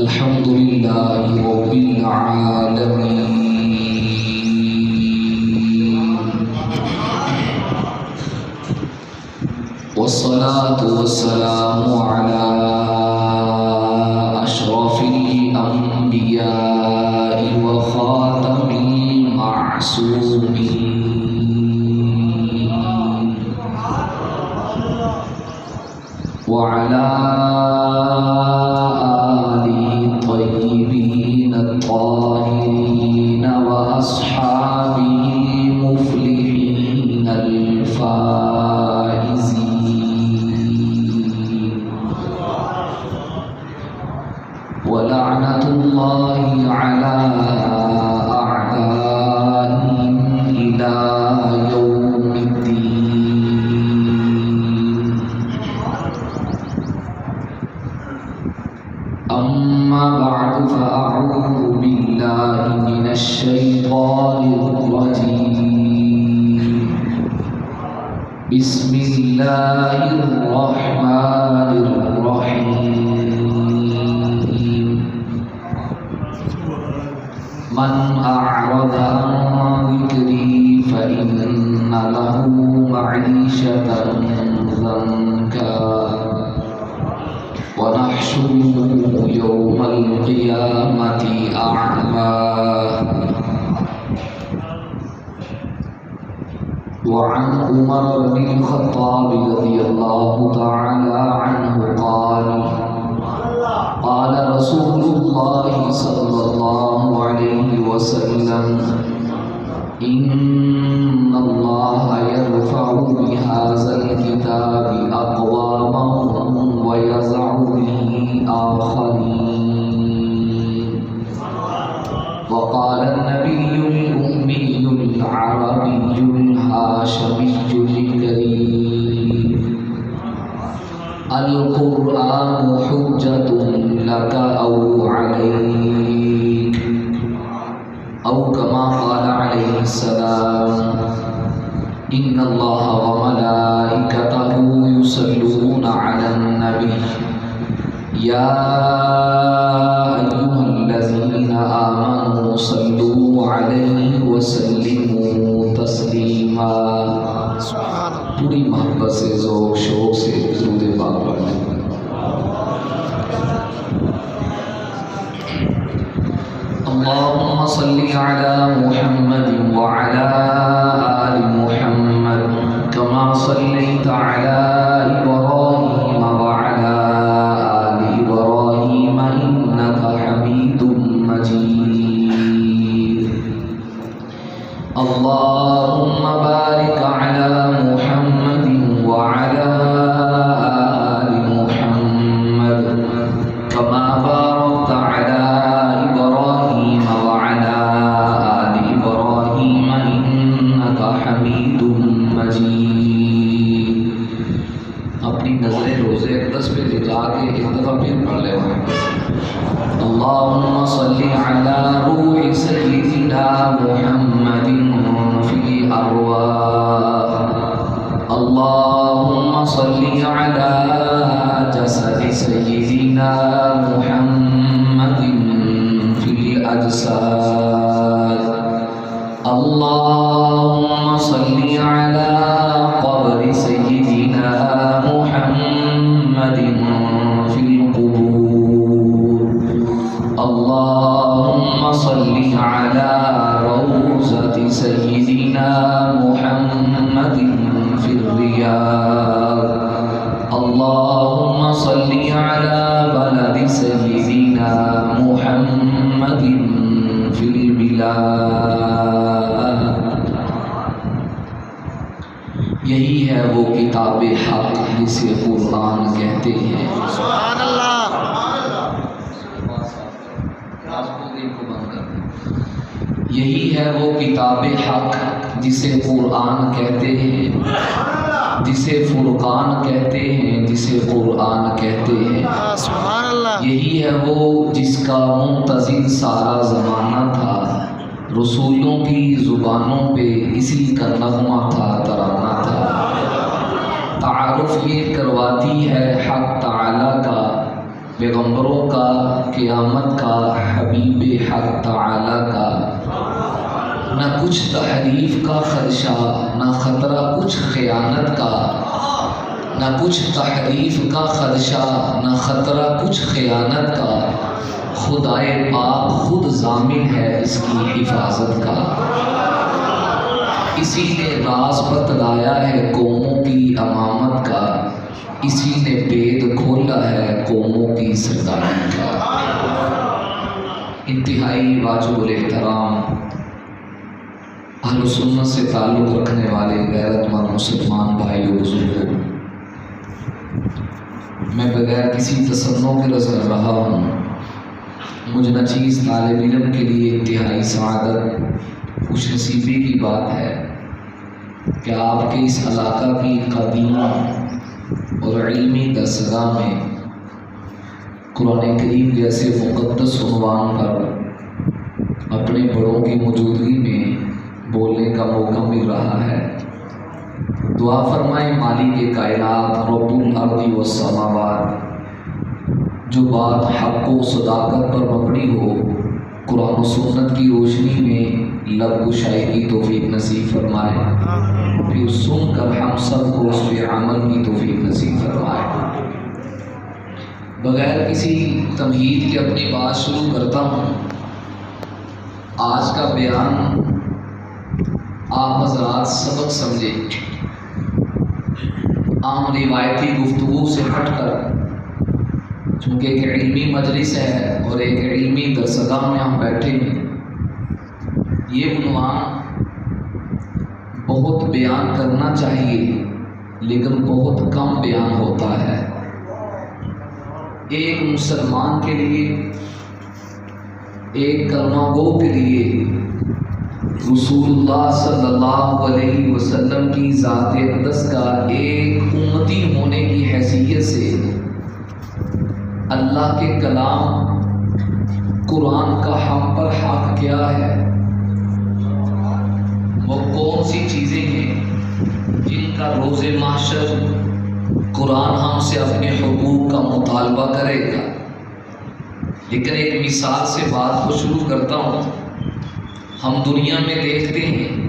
الحمد لله رب العالمين والصلاة والسلام على أشرف الأنبياء وخاتم المعصومين وعلى آله الطيبين الطاهرين وأصحابه المفلحين الفائزين ولعنة الله على أعدائهم إلى يوم الدين. أما بعد فأعوذ بالله من الشيطان الرجيم. بسم الله الرحمن الرحيم. من أعرض عن ذكري فإن له معيشة ضنكا ونحشره يوم القيامة أعمى. وعن عمر بن الخطاب رضي الله تعالى عنه قال قال رسول الله صلى الله عليه وسلم إن الله يرفع بهذا الكتاب أقواما ويضع به آخرين. وقال النبي الأمي العربي الهاشمي الكريم القرآن حجة لك أو عليك، أو كما قال عليه السلام إن الله وملائكته يصلون على النبي يا أيها الذين آمنوا صلوا عليه وسلموا تسلیما. پوری محبت سے ذوق شوق سے درود پاک پڑھیں. اللهم صل على محمد وعلى آل محمد كما صليت على إبراهيم وعلى آل إبراهيم إنك حميد مجيد. اللهم بارك على محمد وعلى آل محمد كما باركت على إبراهيم وعلى آل إبراهيم إنك حميد مجيد. اپنی نظریں روزے اقدس پہ لگا کے ایک دفعہ پھر پڑھ لے. اللهم صل على روح سيدنا محمد في الأرواح. اللهم صل على جسد سيدنا محمد في الأجساد. اللهم صل على قبر سيدنا محمد في القبور. اللهم صل على روضة سيدنا محمد في الرياض. اللهم صل على بلد سيدنا محمد في البلاد. یہی ہے وہ کتاب حق جسے قرآن کہتے ہیں. سبحان اللہ. یہی ہے وہ کتاب حق جسے قرآن کہتے ہیں، جسے فرقان کہتے ہیں، جسے قرآن کہتے ہیں. سبحان اللہ. یہی ہے وہ جس کا منتظر سارا زمانہ تھا. رسولوں کی زبانوں پہ اسی کا نغمہ تھا، ترانہ تھا. تعارف یہ کرواتی ہے حق تعالی کا پیغمبروں کا، قیامت کا، حبیب حق تعالی کا، نہ کچھ تحریف کا خدشہ، نہ خطرہ کچھ خیانت کا، نہ کچھ تحریف کا خدشہ، نہ خطرہ کچھ خیانت کا، خدائے پاک خود ضامن ہے اس کی حفاظت کا۔ اسی نے راز بتلایا ہے قوموں کی امامت کا، اسی نے بید کھولا ہے قوموں کی سردارت کا۔ انتہائی واجب الاحترام اہل سنت سے تعلق رکھنے والے غیرت مند مسلمان بھائیو بزرگوں، میں بغیر کسی تصنع کے رضا رہا ہوں، مجھ نچیز طالب علم کے لیے انتہائی سعادت، خوش نصیبی کی بات ہے کہ آپ کے اس علاقہ کی قدیم اور علمی درسگاہ میں قرآن کریم جیسے مقدس عنوان پر اپنے بڑوں کی موجودگی میں بولنے کا موقع مل رہا ہے۔ دعا فرمائیں مالک کائنات رب الارض والسماوات، جو بات حق و صداقت پر مبنی ہو، قرآن و سنت کی روشنی میں لب گشائی کی توفیق نصیب فرمائے، پھر سن کر ہم سب کو اس پہ عمل کی توفیق نصیب فرمائے۔ بغیر کسی تمہید کے اپنی بات شروع کرتا ہوں۔ آج کا بیان آپ حضرات سبق سمجھے، عام روایتی گفتگو سے ہٹ کر، چونکہ ایک علمی مجلس ہے اور ایک علمی درسگاہ میں ہم بیٹھے ہیں، یہ عنوان بہت بیان کرنا چاہیے لیکن بہت کم بیان ہوتا ہے۔ ایک مسلمان کے لیے، ایک کلمہ گو کے لیے رسول اللہ صلی اللہ علیہ وسلم کی ذات اقدس کا ایک امتی ہونے کی حیثیت سے اللہ کے کلام قرآن کا ہم پر حق کیا ہے، وہ کون سی چیزیں ہیں جن کا روز محشر قرآن ہم سے اپنے حقوق کا مطالبہ کرے گا۔ لیکن ایک مثال سے بات کو شروع کرتا ہوں۔ ہم دنیا میں دیکھتے ہیں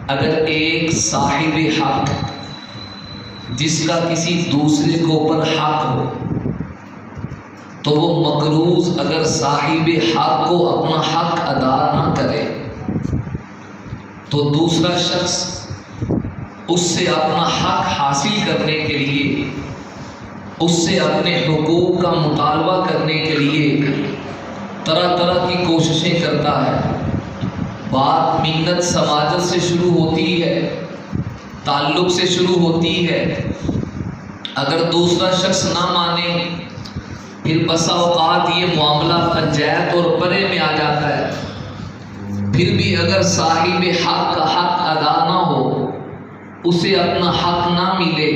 اگر ایک صاحب حق جس کا کسی دوسرے کے اوپر حق ہو تو وہ مقروض اگر صاحب حق کو اپنا حق ادا نہ کرے تو دوسرا شخص اس سے اپنا حق حاصل کرنے کے لیے، اس سے اپنے حقوق کا مطالبہ کرنے کے لیے طرح طرح کی کوششیں کرتا ہے۔ بات منت سماجت سے شروع ہوتی ہے، تعلق سے شروع ہوتی ہے۔ اگر دوسرا شخص نہ مانے پھر بسا اوقات یہ معاملہ پنچایت اور پرے میں آ جاتا ہے۔ پھر بھی اگر صاحب حق کا حق ادا نہ ہو، اسے اپنا حق نہ ملے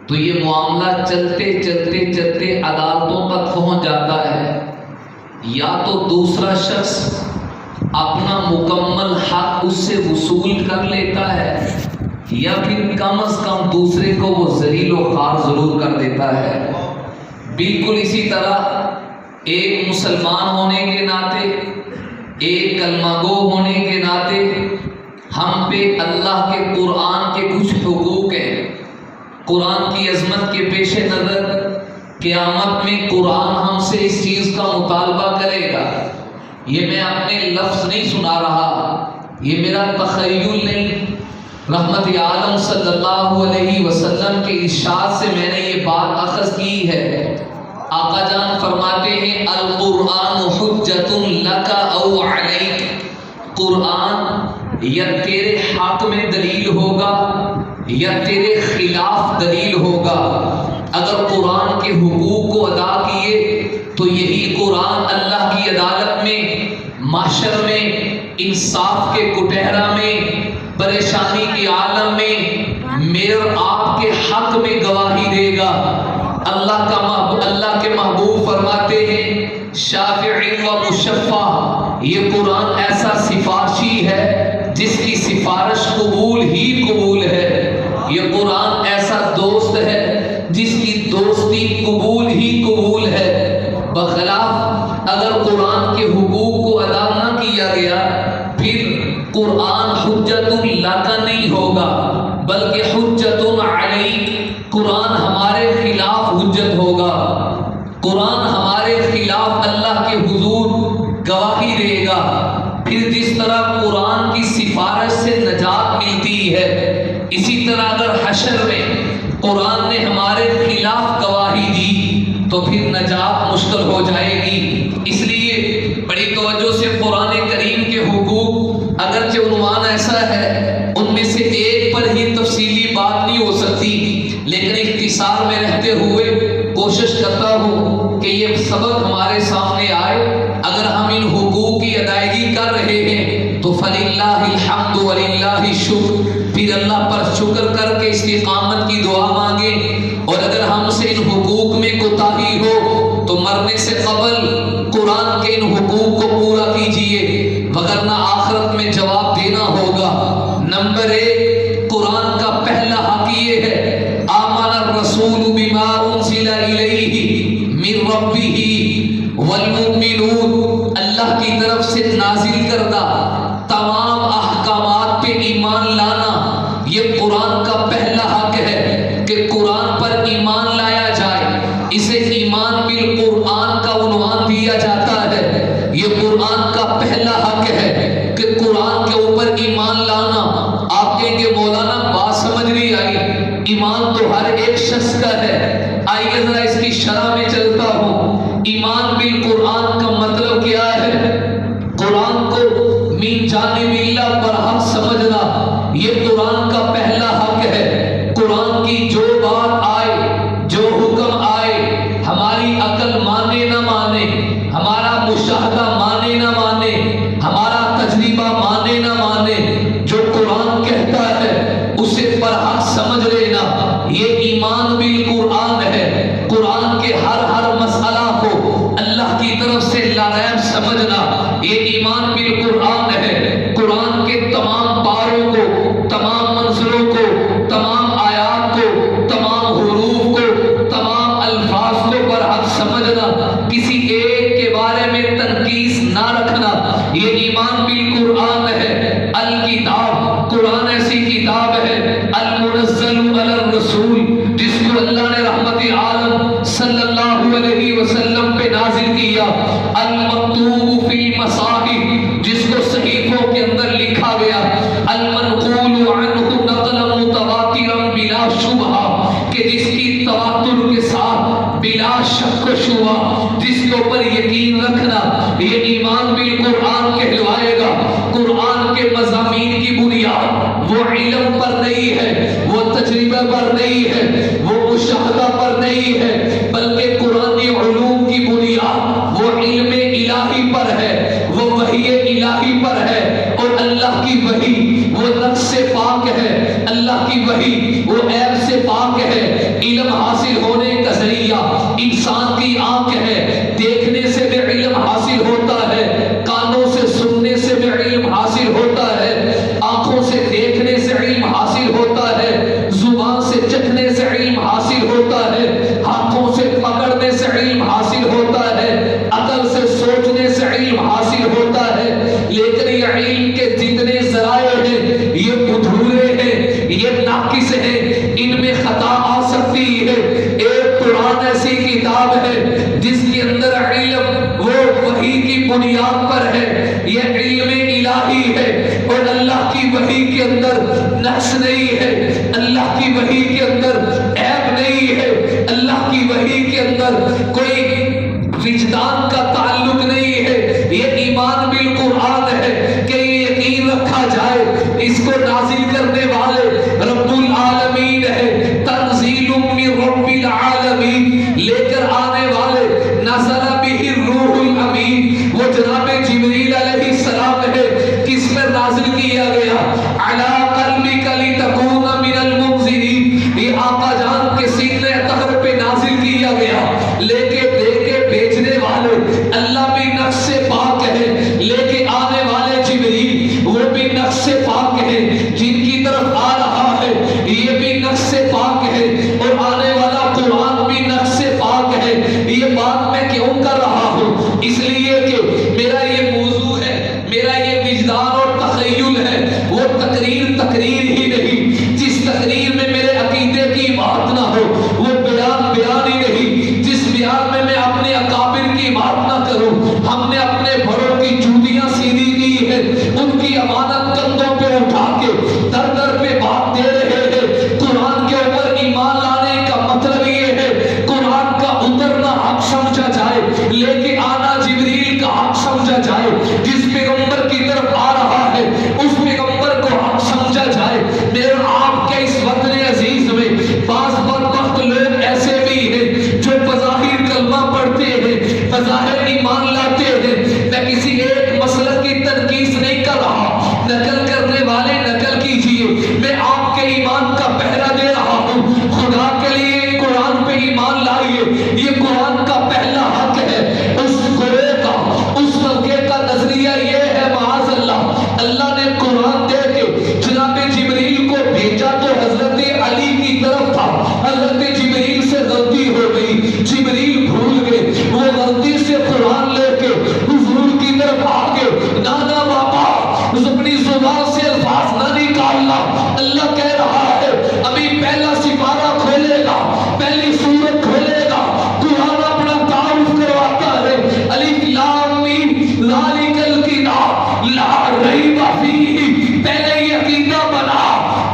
تو یہ معاملہ چلتے چلتے چلتے عدالتوں تک پہنچ جاتا ہے۔ یا تو دوسرا شخص اپنا مکمل حق اس سے وصول کر لیتا ہے یا پھر کم از کم دوسرے کو وہ ذلیل و خوار ضرور کر دیتا ہے۔ بالکل اسی طرح ایک مسلمان ہونے کے ناطے، ایک کلمہ گو ہونے کے ناطے ہم پہ اللہ کے قرآن کے کچھ حقوق ہیں۔ قرآن کی عظمت کے پیش نظر قیامت میں قرآن ہم سے اس چیز کا مطالبہ کرے گا۔ یہ میں اپنے لفظ نہیں سنا رہا، یہ میرا تخیل نہیں، رحمت عالم صلی اللہ علیہ وسلم کے ارشاد سے میں نے یہ بات اخذ کی ہے۔ آقا جان فرماتے ہیں القرآن حجت لک او علیک، قرآن یا تیرے حق میں دلیل ہوگا یا تیرے خلاف دلیل ہوگا۔ اگر قرآن کے حقوق کو ادا کیے تو یہی قرآن اللہ کی عدالت میں، محشر میں، انصاف کے کٹہرا میں، پریشانی کے عالم میں میرے اور آپ کے حق میں گواہی دے گا۔ اللہ کے محبوب فرماتے ہیں شافعی و مشفع، یہ قرآن ایسا سفارشی ہے جس کی سفارش قبول ہی قبول ہے۔ یہ قرآن ایسا دوست ہے جس کی دوستی قبول ہی قبول قرآن ہمارے خلاف اللہ کے حضور گواہی دے گا۔ پھر جس طرح قرآن کی سفارش سے نجات ملتی ہے، اسی طرح اگر حشر میں قرآن نے ہمارے خلاف گواہی دی تو پھر نجات مشکل ہو جائے گی۔ اس لیے بڑی توجہ سے قرآن کریم کے حقوق، اگرچہ عنوان ایسا ہے ان میں سے ایک پر ہی تفصیلی بات نہیں ہو سکتی، لیکن اختصار میں رہتے ہوئے کوشش کرتا ہوں کہ یہ سبق ہمارے سامنے آئے۔ اگر ہم ان حقوق کی ادائیگی کر رہے ہیں تو فللہ الحمد وللہ الشکر، پھر اللہ پر شکر کر کے استقامت کی دعا مانگیں، اور اگر ہم سے ان حقوق میں کوتاہی ہو تو مرنے سے قبل قرآن کے ان حقوق کو پورا کیجئے، وگرنہ آخرت میں جواب دینا ہوگا۔ نمبر 1، قرآن کا پہلا حق یہ ہے آمن الرسول بما انزل الیہ من ربہ والمؤمنون، اللہ کی طرف سے نازل کردہ تمام احکامات پہ ایمان لانا، یہ قرآن کا پہلا حق ہے کہ قرآن پر ایمان لایا جائے۔ اسے ایمان بالقرآن کا عنوان دیا جاتا ہے۔ یہ قرآن کا پہلا حق ہے کہ قرآن کے اوپر ایمان لانا۔ آپ کہیں گے مولانا بات سمجھ نہیں آئی، ایمان تو ہر ایک شخص کا ہے۔ آئیے ذرا اس کی شرح میں چلتا ہوں۔ ایمان بالقرآن کا مطلب کیا ہے؟ قرآن کو من جانب اللہ برحق سمجھنا، یہ قرآن کا پہلا حق ہے۔ قرآن کی جو بات آئے، جو حکم آئے، ہماری عقل مانے نہ مانے، ہمارا مشاہدہ مانے نہ مانے، ہمارا تجربہ مانے نہ مانے، جو قرآن کہتا ہے اسے برحق سمجھ لینا، یہ ایمان بالقرآن ہے۔ قرآن کے ہر مسئلہ کو اللہ کی طرف سے لاریب سمجھنا، یہ ایمان بالقرآن ہے۔ قرآن کے تمام پاروں کو، تمام منزلوں کو، تمام آیات کو، تمام حروف کو، تمام الفاظ کو برحق سمجھنا، کسی ایک کے بارے میں تنقیص نہ رکھنا، یہ ایمان بالقرآن ہے۔ الکتاب، قرآن ایسی کتاب ہے المنزل علی الرسول، جس کو اللہ نے رحمت عالم صلی اللہ علیہ وسلم پہ نازل کیا۔ المکتوب فی المصاحف، جس کو صحیفوں کے اندر لکھا گیا۔ المنقول عنہ نقلا متواترا بلا شبہ، کہ جس کی تواتر کے ساتھ بلا شک و شبہ، جس کے اوپر یقین رکھنا، یہ ایمان بالقرآن کہلوائے گا۔ قرآن کے مضامین کی بنیاد وہ علم پر نہیں ہے، وہ تجربہ پر نہیں ہے، وہ مشاہدہ پر نہیں ہے، بلکہ قرآنی علوم کی بنیاد وہ علم الہی پر ہے، وہ وحی الہی پر ہے، اور اللہ کی وحی وہ نقص سے پاک ہے، اللہ کی وحی وہ عیب سے پاک ہے۔ علم حاصل ہونے کا ذریعہ انسان کی آنکھ ہے، دیکھنے سے بھی علم حاصل ہوتا ہے، کانوں سے سننے سے بھی علم حاصل ہوتا ہے، آنکھوں سے دیکھنے سے علم حاصل ہوتا ہے، زبان سے چکھنے سے علم حاصل ہوتا ہے، ہاتھوں سے پکڑنے سے علم حاصل ہوتا ہے، عقل سے سوچنے سے علم حاصل ہوتا ہے۔ لیکن یہ علم کے جتنے ذرائع ہیں یہ ادھورے ہیں، یہ ناقص ہیں، ان میں خطا آ سکتی ہے۔ ایک قرآن ایسی کتاب ہے جس کے اندر علم وہ وحی کی بنیاد پر ہے، یہ علم الہی ہے، اور اللہ کی وحی کے اندر نقص نہیں ہے، اللہ کی وحی کے اندر عیب نہیں ہے، اللہ کی وحی کے اندر کوئی وجدان کا تعلق نہیں ہے۔ یہ ایمان بالقرآن ہے کہ یہ یقین رکھا جائے اس کو نازل کرنے والے رب العالمین ہے، تنزیل من رب العالمین، لے کر آنے والے نزل بہ الروح الامین، وہ جناب جبریل علیہ السلام ہے، کس پر نازل کیا گیا؟ علی قلبک لتکون من المنذرین، یہ آقا جان کے سینے طہر پہ نازل کیا گیا، لے کے دے کے بیچنے والے اللہ بھی نقص سے پاک ہے، لے کے آنے والے جبریل وہ بھی نقص سے پاک ہے، جن کی طرف آ رہا ہے یہ بھی نقص سے پاک ہے، اور آنے والا قرآن بھی نقص سے پاک ہے۔ یہ بات میں کیوں کر رہا ہوں؟ اس لیے کہ میرا یہ موضوع ہے، میرا یہ وجدان اور تخیل ہے، وہ تقریر ہی نہیں، جس تقریر میں میرے عقیدے کی بات نہ ہو وہ بیان ہی نہیں، جس بیان میں میں ہم نے اپنے بڑوں کی جوتیاں سیدھی کی ہے، ان کی امانت کندھوں پہ اٹھا کے در در پہ بات دے رہے ہیں۔ قرآن کے اوپر ایمان لانے کا مطلب یہ ہے قرآن کا اترنا حق سمجھا جائے، لے کے آنا جبریل کا حق سمجھا جائے، جس پیغمبر کی طرف آ رہا ہے اس پیغمبر کو حق سمجھا جائے۔ میرے آپ کے اس وطن عزیز میں بعض بدبخت لوگ ایسے بھی ہیں جو بظاہر کلمہ پڑھتے ہیں، بظاہر ایمان لاتے ہیں۔ میں کسی ایک مسلک کی تنقید نہیں کر رہا، نقل کرنے والے نقل کیجئے، میں آپ کے ایمان کا پہرا دے رہا ہوں۔ خدا کے لیے قرآن پہ ایمان لائیے، یہ قرآن کا پہلا حق ہے۔ اس گروہ کا، اس طبقے کا نظریہ یہ ہے معاذ اللہ، اللہ نے قرآن دے کے جناب جبریل کو بھیجا تو حضرت علی کی طرف تھا، حضرت جبریل سے غلطی ہو گئی، جبریل بھول گئے، وہ غلطی سے قرآن لے کے حضور کی طرف آگے۔ نانا بابا اپنی زبان سے الفاظ نہ نکالنا، اللہ کہہ رہا ہے ابھی پہلا سپارہ کھولے گا، پہلی سورت کھولے گا، قرآن اپنا تعارف کرواتا ہے۔ الف لام میم ذالک الکتاب لا ریب فیہ، پہلے یہ عقیدہ بنا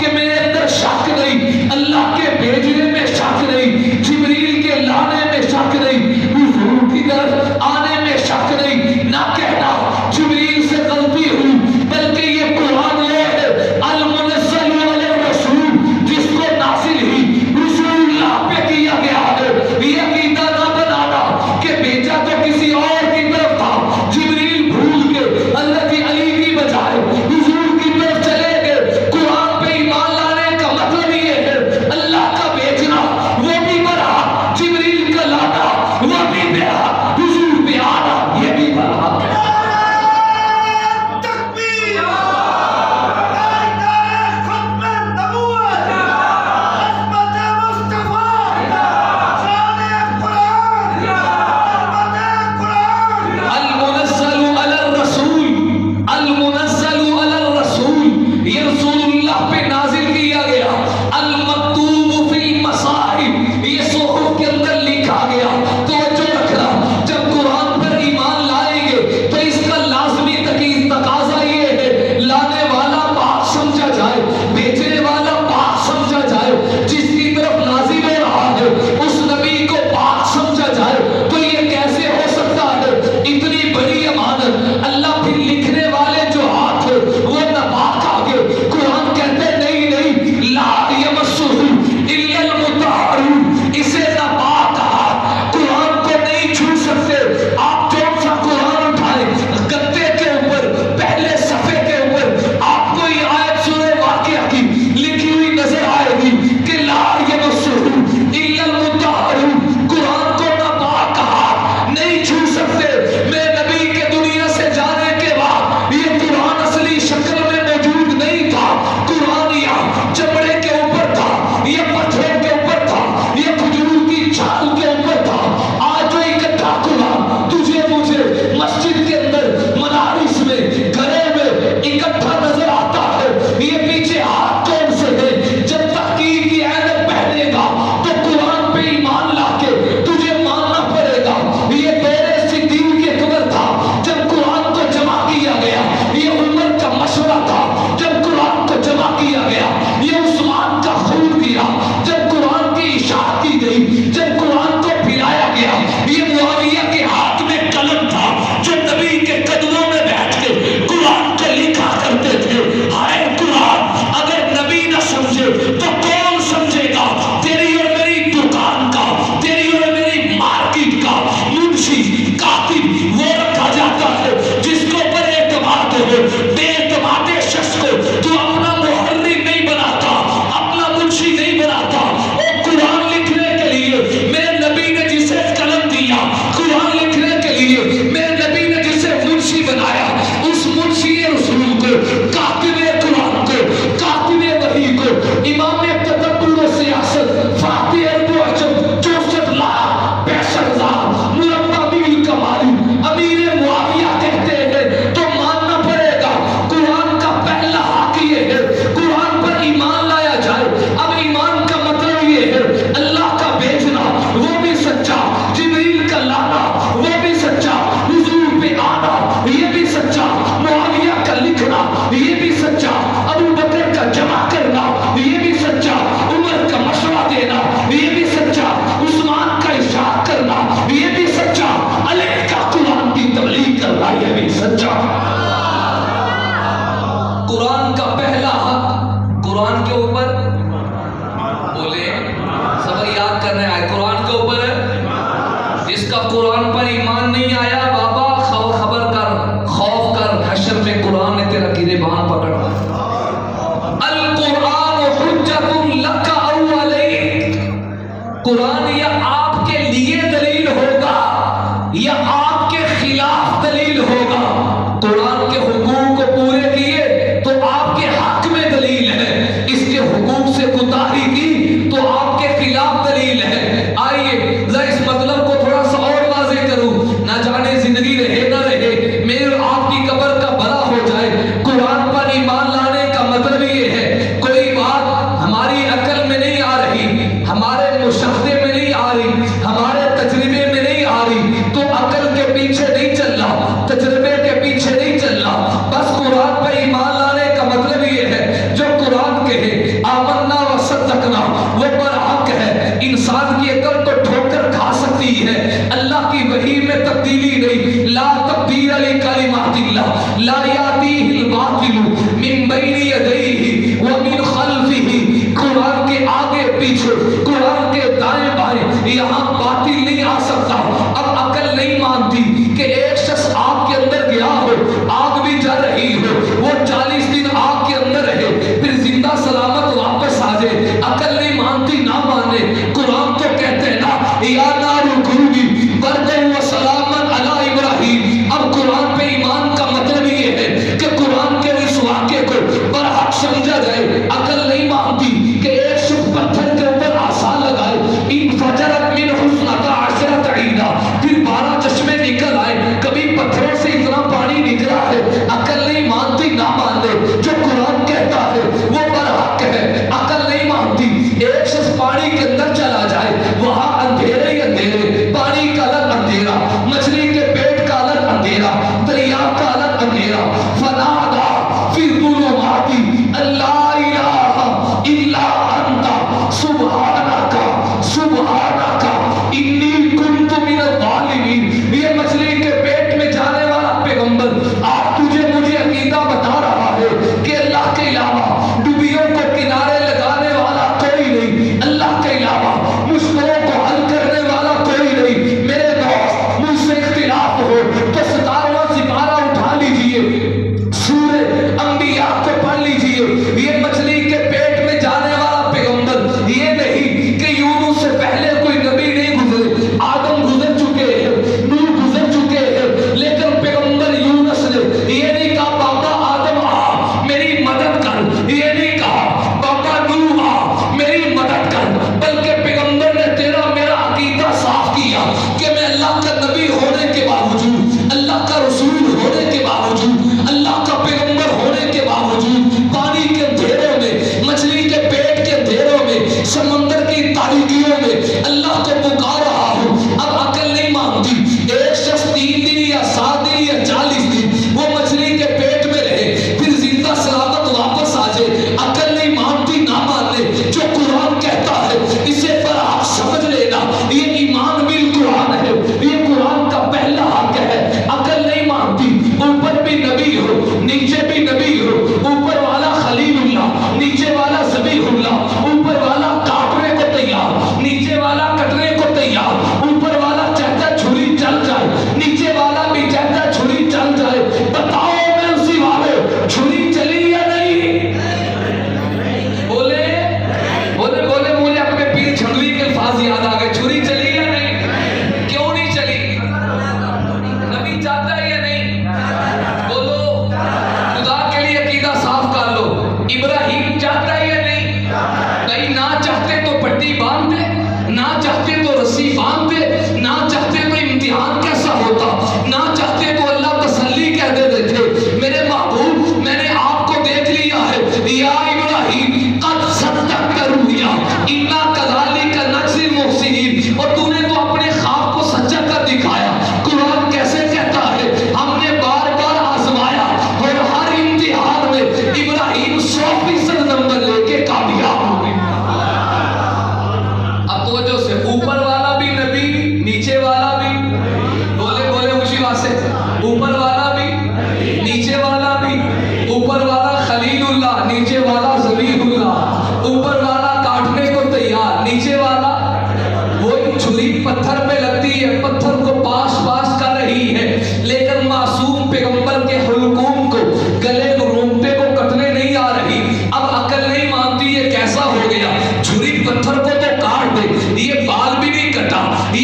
کہ میرے اندر شک نہیں، اللہ کے بھیجنے میں شک نہیں، جبریل کے لانے میں شک نہیں، حضور کی طرف آنے میں شک نہیں، نہ کہنا جبریل سے غلطی ہوئی، بلکہ یہ قرآن یہ ہے المنزل علی قرآن یا آپ کے لیے دلیل ہوگا یا آپ کے خلاف دلیل ہوگا. قرآن کے حقوق کو پورے کیے تو آپ کے حق میں دلیل ہے، اس کے حقوق سے کوتاہی کی تو آپ کے خلاف دلیل ہے. آئیے ذرا اس مطلب کو تھوڑا سا اور واضح کروں، نہ جانے زندگی رہے نہ رہے میرے اور آپ کی قبر کا بڑا ہو جائے. قرآن پر ایمان لانے کا مطلب یہ ہے کوئی بات ہماری عقل میں نہیں آ رہی، ہمارے مشاہدے میں نہیں آ رہی، ہمارے تجربے میں نہیں آ رہی تو عقل کے پیچھے نہیں چل رہا، تجربے کے پیچھے نہیں چل رہا. بس قرآن پر ایمان لانے کا مطلب یہ ہے جو قرآن کہے آمنا و صدقنا وہ برحق ہے. انسان کی عقل تو ٹھوکر کھا سکتی ہے، اللہ کی وحی میں تبدیلی نہیں. لا تبدیل لکلمات اللہ لا یاتیہ الباطل من بین یدیہ ومن خلفہ. قرآن کے آگے پیچھے، قرآن کے دائیں بائیں یہاں باطل نہیں آ سکتا. اب عقل نہیں مانتی کہ ایک شخص آگ کے اندر گیا ہو، آگ بھی جل رہی ہو، وہ 40 دن آگ کے اندر رہے پھر زندہ سلامت واپس آ جائے. عقل نہیں مانتی، نہ مانے. قرآن تو کہتے ہیں نا یا نار کونی بردن و سلامت علی ابراہیم. اب قرآن پہ ایمان کا مطلب یہ ہے کہ قرآن کے اس واقعے کو برحق سمجھا جائے. عقل نہیں مانتی کہ ایک شخص پتھر کے اوپر آسان لگائے انفجرت من حسنتا عشرت عینا، پھر 12 چشمے نکل آئے. کبھی پتھروں سے اتنا پانی نکلا ہے. عقل نہیں مانتی، نہ مانے. جو قرآن کہتا ہے وہ برحق ہے. عقل نہیں مانتی ایک شخص پانی کے اندر چلا جائے، وہاں اندھیرے ہی اندھیرے، پانی کا الگ اندھیرا، مچھلی کے پیٹ کا الگ اندھیرا، دریا کا الگ اندھیرا. فنادا فی الظلمات اللہ الہ الا انت سبحانک سبحانک انی کنت من الظالمین. یہ مچھلی کے پیٹ میں جانے والا پیغمبر آج تجھے مجھے عقیدہ بتا رہا ہے کہ اللہ کے علاوہ ڈوبیوں کو کنارے لگانے والا کوئی نہیں، اللہ کے علاوہ مشکلوں کو حل کرنے والا کوئی نہیں. میرے دوست مجھ سے اختلاف ہو تو 17واں سپارہ اٹھا لیجئے، سورہ انبیاء کو پڑھ لیجئے. یہ مچھلی کے پیٹ میں جانے والا پیغمبر یہ نہیں کہ یونس سے پہلے کوئی نبی نہیں گزرے. آدم گزر چکے ہیں، نوح گزر چکے ہیں، لیکن پیغمبر یونس نے یہ نہیں کہا بابا آدم آ میری مدد کر، یہ نہیں کہا بابا نوح آ میری مدد کر، بلکہ پیغمبر نے تیرا میرا عقیدہ صاف کیا کہ میں اللہ کا نبی ہونے کے باوجود، اللہ کا رسول ہونے کے باوجود، اللہ کا پیغمبر ہونے کے باوجود پانی کے اندھیروں میں، مچھلی کے پیٹ کے اندھیروں میں، سمندر کی تاریکیوں میں اللہ کو پکار رہا ہوں. اب عقل نہیں مانتی. ایک شخص 3 دن یا 7 دن یا 40 دن وہ مچھلی کے پیٹ میں رہے پھر زندہ سلامت واپس آ جائے. عقل نہیں مانتی، نہ ماننے. جو قرآن کہتا ہے اسے برحق سمجھ لینا. یہ ایمان بالقرآن ہے، یہ قرآن کا پہلا حق ہے. عقل نہیں مانتی. اوپر بھی نبی ہو، نیچے بھی نبی ہو. اوپر والا خلیل اللہ، نیچے والا ذبیح اللہ. اوپر والا کاٹنے کو تیار، نیچے والا کٹنے کو تیار. اوپر والا چاہتا چھری چل جائے، نیچے والا بھی چاہتا چھری چل جائے. بتاؤ میں اسی والے چھری چلی یا نہیں؟ بولے بولے بولے مجھے اپنے پیر چھڑوی کے الفاظ یاد آ گئے. چھری چلی یا نہیں؟ کیوں نہیں چلی؟ نبی چاہتا ہے یا نہیں؟ بولو خدا کے لیے عقیدہ صاف کر لو. ابراہیم چاہتا ہے یا نہیں؟ نہیں، نہ چاہتے تو پٹی باندھتے، نہ چاہتے تو رسی باندھتے، نہ چاہتے تو امتحان کیسا ہوتا، نہ چاہتے تو اللہ تسلی کہہ دیتے تھے میرے محبوب میں نے آپ کو دیکھ لیا ہے. یا ابراہیم قد صدقت رؤیا انا کذالک نجزی المحسنین. اور تو نے تو اپنے خواب کو سچا کر دکھایا. قرآن کیسے کہتا ہے ہم نے بار بار آزمایا اور ہر امتحان میں ابراہیم 100% نمبر لے کے کامیاب ہوئے. اب توجہ سے اوپر والا بھی نبی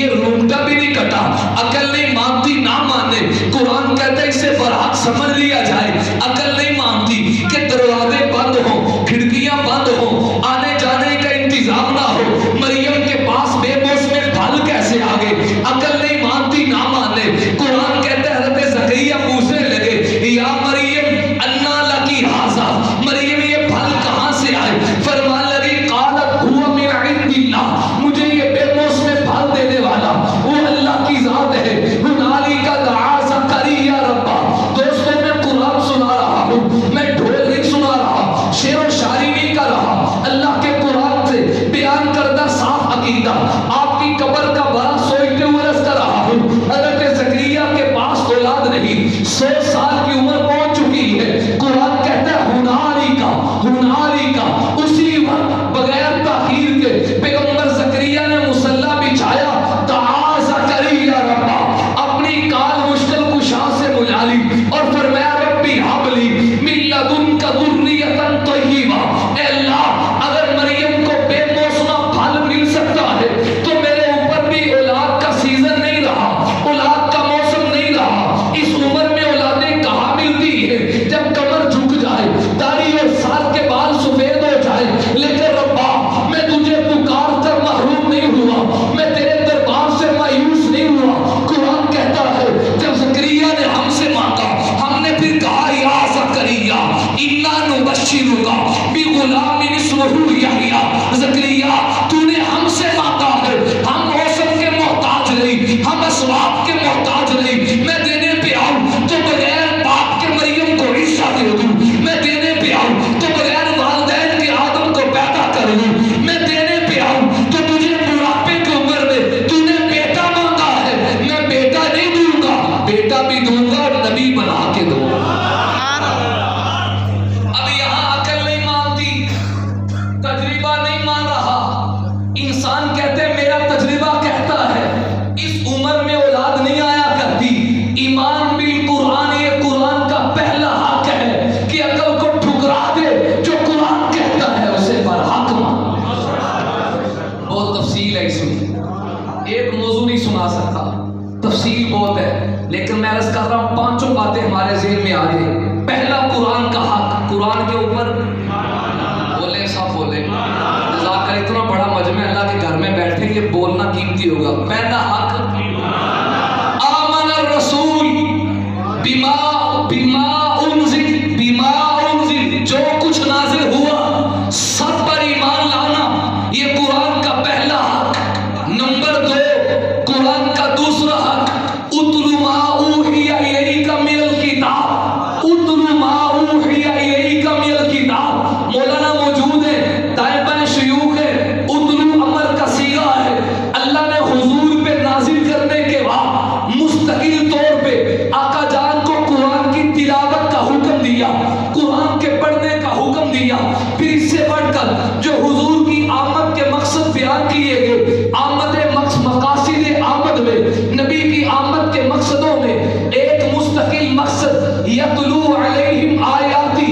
یہ رومٹا بھی نہیں کٹا، عقل نہیں مانتی نہ مانے، قرآن کہتا ہے اسے برحق سمجھ لیا جائے، عقل نہیں مانتی کہ دروازے بند ہوں، کھڑکیاں بند ہوں، آنے جانے کا انتظام نہ ہو، مریم کے پاس بے موسم پھل کیسے آگے، عقل نہیں مانتی نہ مانے، قرآن کہتا ہے حضرت زکریا پوچھنے لگے یا مریم انا لکی ھذا، مریم یہ پھل کہاں سے آئے، فرمان لگی قالت هو من عند اللہ، مجھے یہ بے موسم پھل دینے والا وہ اللہ کی ذات ہے، هنالک دعا زکریا ربا۔ دوستوں میں قرآن سنا رہا ہوں، میں ڈھول نہیں سنا رہا، شعر و شاعری نہیں کر رہا، اللہ کے قرآن سے بیان کردہ صاف عقیدہ آپ کی قبر کا بڑا سوچتے ہوئے عرض کر رہا ہوں۔ حضرت زکریا کے پاس اولاد نہیں، 100 سال کی عمر پہنچ چکی ہے، قرآن کہتا ہے ہنالیکا، اسی وقت بغیر تاخیر کے پیغمبر زکریا نے مصلی بچھایا، دعا زکریا ربا، اپنی کال مشکل کشا سے بلا لی اور فرمایا ربی ہب لی من لدنک ذریۃ طیبہ، اے اللہ اگر مریم کو بے موسم پھل مل سکتا ہے تو میرے اوپر بھی اولاد کا سیزن نہیں رہا، اولاد کا موسم نہیں رہا، اس عمر میں اولادیں کہاں ملتی ہے، جب کمر جھک جائے، داڑھی اور سال کے بال سفید ہو جائے، لیکن ربا میں تجھے پکار کر محروم نہیں ہوا، میں تیرے دربار سے مایوس نہیں ہوا۔ قرآن کہتا ہے جب زکریا نے ہم سے مانگا، ہم نے پھر کہا یا زکریا انا نبشرک بغلام اسمہ یحییٰ، زکریا تو نے ہم سے مانگا ہے، ہم موسم کے محتاج نہیں، ہم اسباب کے محتاج نہیں، میں دینے پہ آؤں تو بغیر باپ کے مریم کو عیسیٰ دے دوں، میں دینے پہ آؤں تو بغیر والدین کے آدم کو پیدا کر دوں، میں دینے پہ آؤں تو تجھے بڑھاپے کی عمر میں تو نے بیٹا مانگا ہے، میں بیٹا نہیں دوں گا، بیٹا بھی دوں گا اور نبی بنا کے دوں گا۔ اب یہاں عقل نہیں مانتی، تجربہ نہیں مان رہا، انسان کہتے ہیں میرا تجربہ کہتا ہے اس عمر میں اولاد نہیں آیا کرتی، ایمان بالقرآن یہ قرآن کا پہلا حق ہے کہ عقل کو ٹھکرا دے، جو قرآن کہتا ہے اسے برحق مان۔ بہت تفصیل ہے اس میں، ایک موضوع نہیں سنا سکتا، تفصیل بہت ہے، لیکن میں عرض کر رہا ہوں 5 باتیں ہمارے ذہن میں آ جائیں۔ پہلا قرآن کا حق، قرآن کے اوپر بولے سب بولے، جزاک اللہ، اتنا بڑا مجمع اللہ کے گھر میں بیٹھے یہ بولنا قیمتی ہوگا۔ پہلا حق آمن الرسول بما انزل، جو کچھ نازل ہوا سب پر ایمان لانا، یہ قرآن کا پہلا حق۔ نمبر 2 قرآن کا دوسرا حق اتل ما اوحی الیک من الکتاب، اتل ما اوحی الیک من الکتاب، مولانا موجود ہے، دائیں بائیں شیوخ ہے، اتلو امر کا صیغہ ہے، اللہ نے حضور پہ نازل کرنے کے بعد مستقل طور پہ آقا جان کو قرآن کی تلاوت کا حکم دیا، قرآن کے پڑھنے کا حکم دیا، پھر اس سے بڑھ کر جو حضور کی آمد کے مقصد بیان کیے گئے، مقاصد آمد میں، نبی کی آمد کے مقصدوں میں ایک مستقل مقصد یتلو علیہم آیاتہ،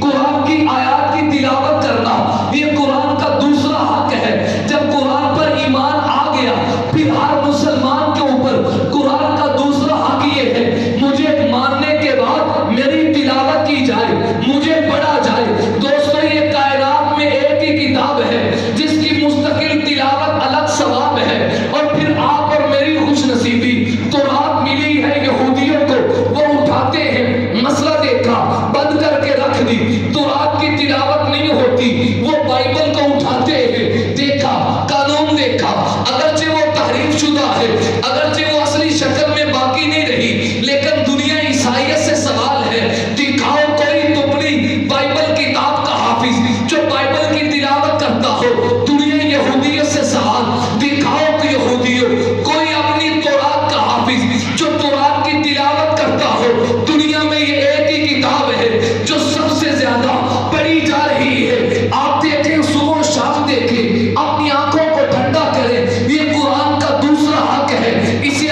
قرآن کی آیات کی تلاوت کرنا، یہ قرآن کا دوسرا حق ہے۔ جب قرآن پر ایمان آ گیا پھر ہر مسلمان کے اوپر قرآن کا دوسرا حق یہ ہے مجھے ماننے کے بعد میری تلاوت کی جائے، مجھے پڑھا جائے۔ دوستو یہ کائنات میں ایک ہی کتاب ہے جس کی مستقل تلاوت الگ ثواب ہے، اور پھر آپ اور میری خوش نصیبی تورات ملی ہے یہودیوں کو، وہ اٹھاتے ہیں، مسئلہ دیکھا بند کر کے رکھ دی، تورات کی تلاوت نہیں ہوتی، وہ بائبل کو اٹھاتے ہیں، دیکھا قانون دیکھا، اگرچہ وہ تحریف شدہ ہے، اگرچہ وہ اصلی شکل میں باقی نہیں رہی، لیکن دنیا عیسائیت سے سوال ہے، دکھاؤ کوئی تمہاری بائبل کتاب کا حافظ جو بائبل کی تلاوت کرتا ہو، دنیا یہودیت سے سوال، دکھاؤ کہ یہودیوں کوئی اپنی تورات کا حافظ جو تورات کی تلاوت کرتا ہو، دنیا میں یہ ایک ہی کتاب ہے جو سب سے زیادہ پڑھی جا رہی ہے۔ آپ دیکھیں صبح شام دیکھیں، اپنی آنکھوں کو ٹھنڈا کریں، یہ قرآن کا دوسرا حق ہے، اسے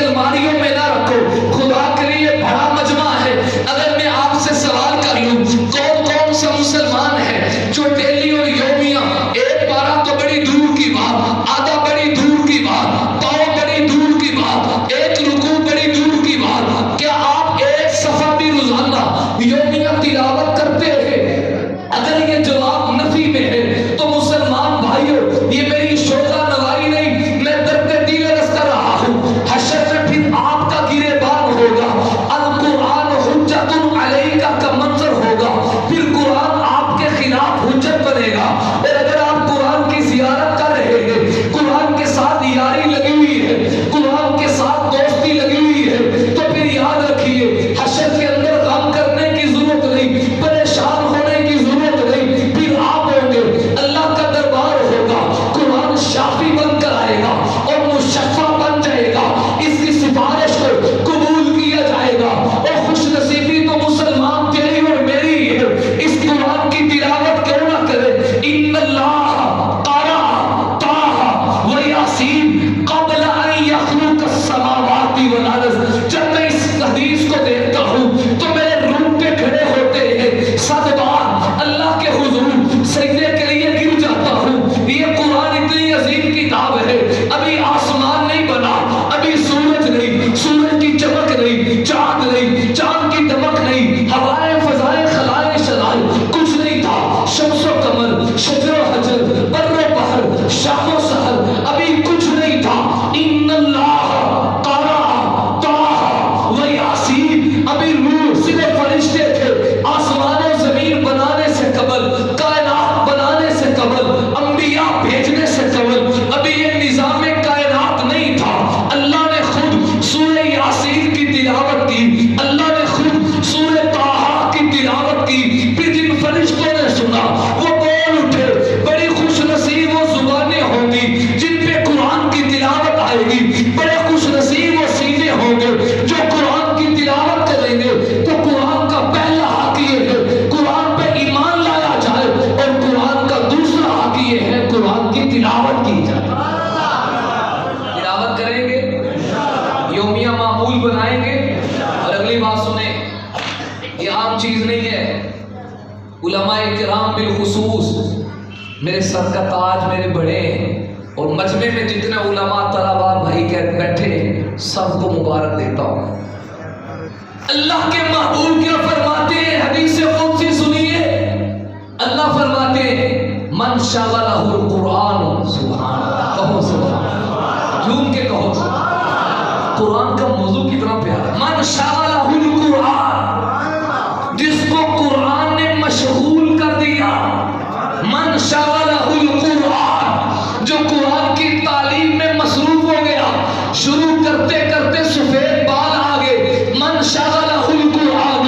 آئے گی، بڑے خوش نصیب وہ سینے ہوں گے جو قرآن کی تلاوت کریں گے۔ تو قرآن کا پہلا حق یہ ہے قرآن پہ ایمان لایا جائے، اور قرآن کا دوسرا حق یہ ہے قرآن کی تلاوت کی جائے۔ تلاوت کریں گے، یومیہ معمول بنائیں گے۔ اور اگلی بات سنیں، یہ عام چیز نہیں ہے، علماء کرام بالخصوص میرے سر کا تاج میرے بڑے اور مجمع میں جتنے علماء طلباء بھائی بیٹھے سب کو مبارک دیتا ہوں۔ اللہ کے محبوب کیا فرماتے ہیں، حدیث قدسی سنیے، اللہ فرماتے ہیں من شغلہ القرآن، سبحان اللہ، کہو سبحان اللہ، جھوم کے کہو سبحان اللہ۔ قرآن کا موضوع کتنا پیارا، من شغلہ القرآن، جس کو قرآن نے مشغول کر دیا، من شغلہ القرآن، جو قرآن کی تعلیم میں مصروف ہو گیا، شروع کرتے کرتے سفید بال آگے، من شغلہ القرآن،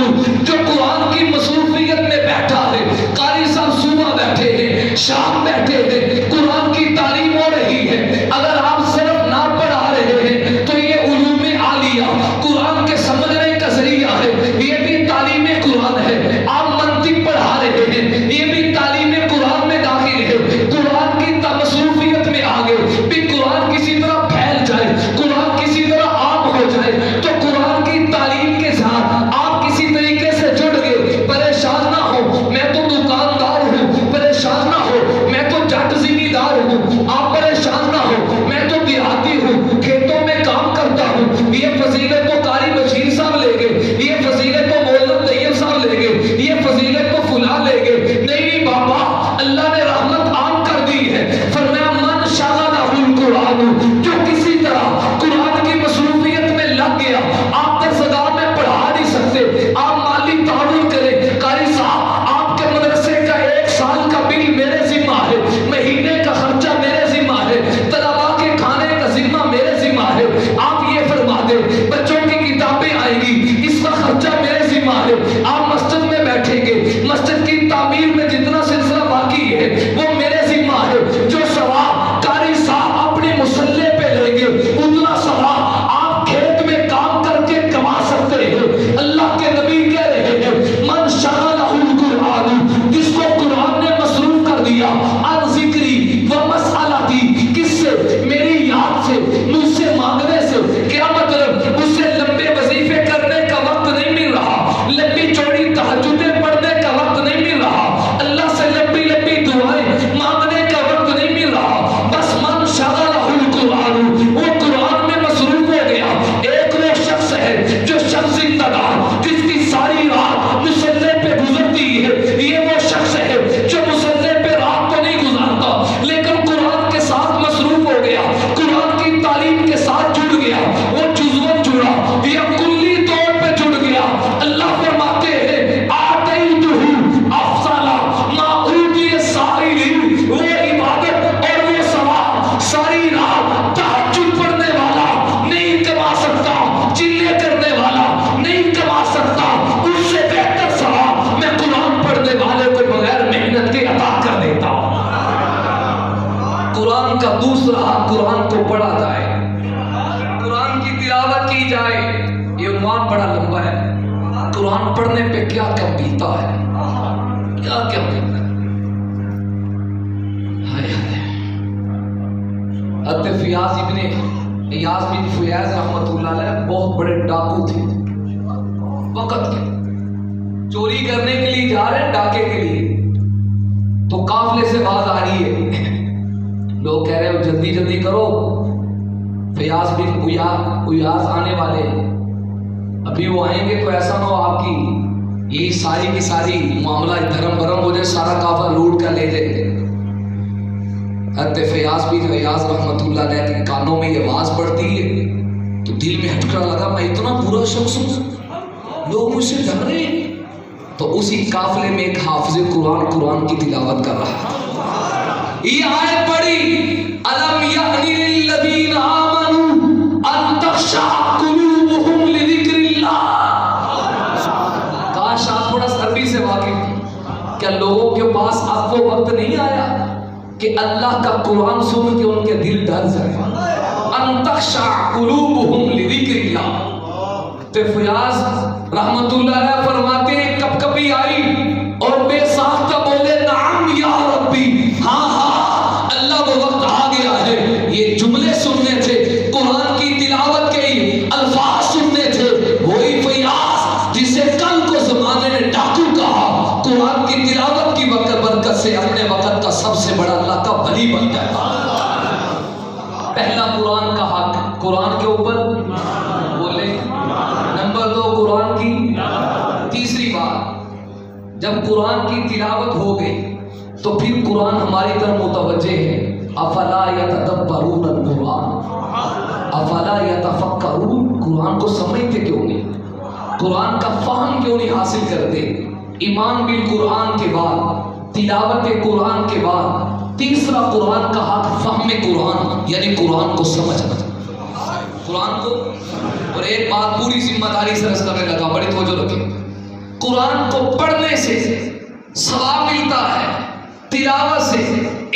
جو قرآن کی مصروفیت میں بیٹھا ہے، قاری صاحب صبح بیٹھے ہیں، شام بیٹھے ہیں، قرآن کی تعلیم ہو رہی ہے، اگر آپ صرف نہ پڑھا رہے ہیں تو یہ علوم عالیہ قرآن کے سمجھنے کا ذریعہ ہے، یہ بھی تعلیم قرآن ہے، آپ منطق پڑھا رہے ہیں، یہ بھی تعلیم قرآن میں داخل ہے، قرآن کی مصروفیت میں آگے بھی قرآن کسی طرح پھیل جائے، قرآن کسی طرح عام ہو جائے، تو قرآن کی تعلیم کے ساتھ آپ کسی طریقے سے جڑ گئے، پریشان نہ ہو، میں تو دکاندار ہوں، پریشان نہ ہو، میں تو جٹ زمیندار ہوں، آپ پریشان نہ ہو، میں تو دیہاتی ہوں، کھیتوں میں کام کرتا ہوں، یہ فضیلت تو قاری بشیر صاحب لے گئے، یہ فضیلت تو مولوی طیب صاحب لے گئے، یہ فضیلت تو فلاں لے گئے، نہیں بابا، اللہ نے رحمت عام کر دی ہے، فرمایا من شغلہ القرآن، جو کسی طرح قرآن کی مصروفیت میں لگ گیا، آپ درسگاہ میں پڑھا نہیں سکتے، آپ مالی تعاون کریں، قاری صاحب آپ کے مدرسے کا 1 سال کا بل میرے ذمہ ہے، مہینے کا خرچہ میرے ذمہ ہے، طلباء کے کھانے کا ذمہ میرے ذمہ ہے، آپ یہ فرما دیں، بچوں کی کتابیں آئیں گی اس کا خرچہ میرے ذمہ ہے، آپ مسجد میں بیٹھیں گے، مسجد کی تعمیر میں جتنا سلسلہ باقی ہے وہ میرے ذمہ ہے، جو ثواب قاری صاحب اپنے مصلے پہ لیں گے اتنا ثواب آپ کھیت میں کام کر کے کما سکتے ہیں۔ اللہ کے نبی کہہ رہے ہیں من شغلہ القرآن، جس کو قرآن نے مصروف کر دیا، عن ذکری و مسئلتی، کس سے؟ میری یاد سے، مجھ سے مانگنے سے، کیا مطلب؟ اس سے لمبے وظیفے کرنے کا وقت نہیں مل رہا، لمبی چوڑی تہجدیں پڑھنے کا وقت نہیں مل رہا، اللہ سے لمبی لمبی دعائیں مانگنے کا وقت نہیں مل رہا، بس من شغلہ القرآن، وہ قرآن میں مصروف ہو گیا۔ ایک وہ شخص ہے جو شخص زندگار، جس کی ساری رات مصلے پہ گزرتی ہے، یہ وہ شخص ہے جو مصلے پہ رات تو نہیں گزارتا لیکن قرآن کے ساتھ مصروف ہو گیا، قرآن کی تعلیم کے ساتھ جڑ گیا، وہ جزون جڑا یا کلی طور پہ جڑ گیا۔ اللہ فرماتے ہیں آتیتہ افضل ما اوتی السائلین، وہ عبادت اور وہ ثواب ساری رات تہجد پڑھنے والا نہیں کما سکتا، چلے کرنے والا نہیں کما سکتا، اس سے بہتر ثواب میں قرآن پڑھنے والے کو بغیر محنت کے عطا کر دیتا ہوں۔ قرآن کا دوسرا حق، قرآن کو پڑھا جائے، قرآن کی تلاوت کی جائے۔ یہ عنوان بڑا لمبا ہے، قرآن پڑھنے پہ کیا کیا بیتا ہے، کیا کیا بیتا ہے۔ ہائے ہائے، حضرت فیاض بن فیاض رحمۃ اللہ علیہ بہت بڑے ڈاکو تھے، وقت کے چوری کرنے کے لیے جا رہے ہیں، ڈاکے کے لیے، تو قافلے سے آواز آ رہی ہے، لوگ کہہ رہے ہو جلدی جلدی کرو، فیاض بن فیاض آنے والے، ابھی وہ آئیں گے تو ایسا نہ ہو آپ کی یہی ساری کی ساری معاملہ دھرم برم ہو جائے، سارا قافلہ لوٹ کر لے جائے۔ حضرت فیاض بن فیاض رحمۃ اللہ علیہ کے کانوں میں یہ آواز پڑتی ہے تو دل میں ہٹکرا لگا، میں اتنا برا شخص ہوں، لوگ مجھ سے ڈر رہے ہیں۔ تو اسی قافلے میں ایک حافظ قرآن کی تلاوت کر رہا ہے، یہ آیت پڑھی الم یأن للذین آمنوا ان تخشع قلوبہم لذکر اللہ۔ کاش آپ تھوڑا عربی سے واقف، کیا لوگوں کے پاس اب وہ وقت نہیں آیا کہ اللہ کا قرآن سن کے ان کے دل ڈر جائے؟ ان وَأَن تَخْشَعَ قُلُوبُهُمْ لِذِكْرِ اللَّهِ. تو فیاض رحمت اللہ علیہ فرماتے ہیں کب کبھی آئی اور بے ساختہ بولے نعم یا ربی، ہاں ہاں اللہ وہ وقت آ گیا ہے. یہ جملے سننے تھے، قرآن کی تلاوت کے الفاظ سننے تھے. وہی فیاض جسے کل کو زمانے نے ڈاکو کہا، قرآن کی تلاوت کی برکت سے اپنے وقت کا سب سے بڑا اللہ کا ولی بن جاتا. پہلا قرآن کا حق، قرآن کے اوپر بولے. نمبر 2 قرآن کی تیسری بات، جب قرآن کی تلاوت ہو گئی تو پھر قرآن ہماری طرف متوجہ ہے. افلا یتدبرون القرآن افلا یتفکرون. قرآن کو سمجھتے کیوں نہیں؟ قرآن کا فہم کیوں نہیں حاصل کرتے؟ ایمان بالقرآن کے بعد، تلاوت قرآن کے بعد تیسرا قرآن کا حق فہم قرآن، یعنی قرآن کو سمجھنا. قرآن کو، اور ایک بات پوری ذمہ داری سے عرض کرنے لگا، بڑی توجہ رکھیں. قرآن کو پڑھنے سے ثواب ملتا ہے، تلاوت سے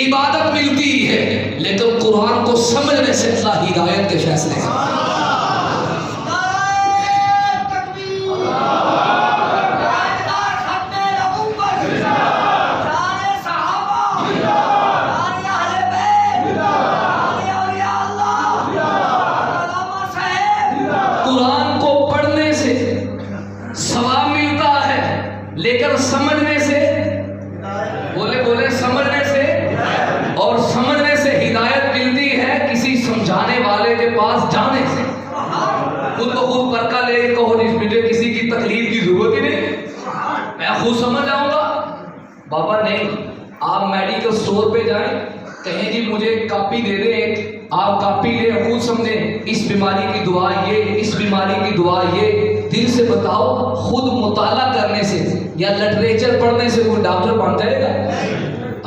عبادت ملتی ہے، لیکن قرآن کو سمجھنے سے اللہ ہدایت کے فیصلے کرتا ہے. قرآن کو پڑھنے سے ثواب ملتا ہے، لیکن سمجھنے سے، بولے سمجھنے سے، اور سمجھنے سے ہدایت ملتی ہے کسی سمجھانے والے کے پاس جانے سے. خود بخود پرکا لے کے کہو جس مجھے کسی کی تکلیف کی ضرورت ہی نہیں، میں خود سمجھ جاؤں گا. بابا نہیں، آپ میڈیکل سٹور پہ جائیں، کہیں جی مجھے کاپی دے دیں، آپ کاپی لے خود سمجھیں اس بیماری کی دعا یہ، اس بیماری کی دعا یہ. دل سے بتاؤ، خود مطالعہ کرنے سے یا لٹریچر پڑھنے سے کوئی ڈاکٹر بن جائے گا؟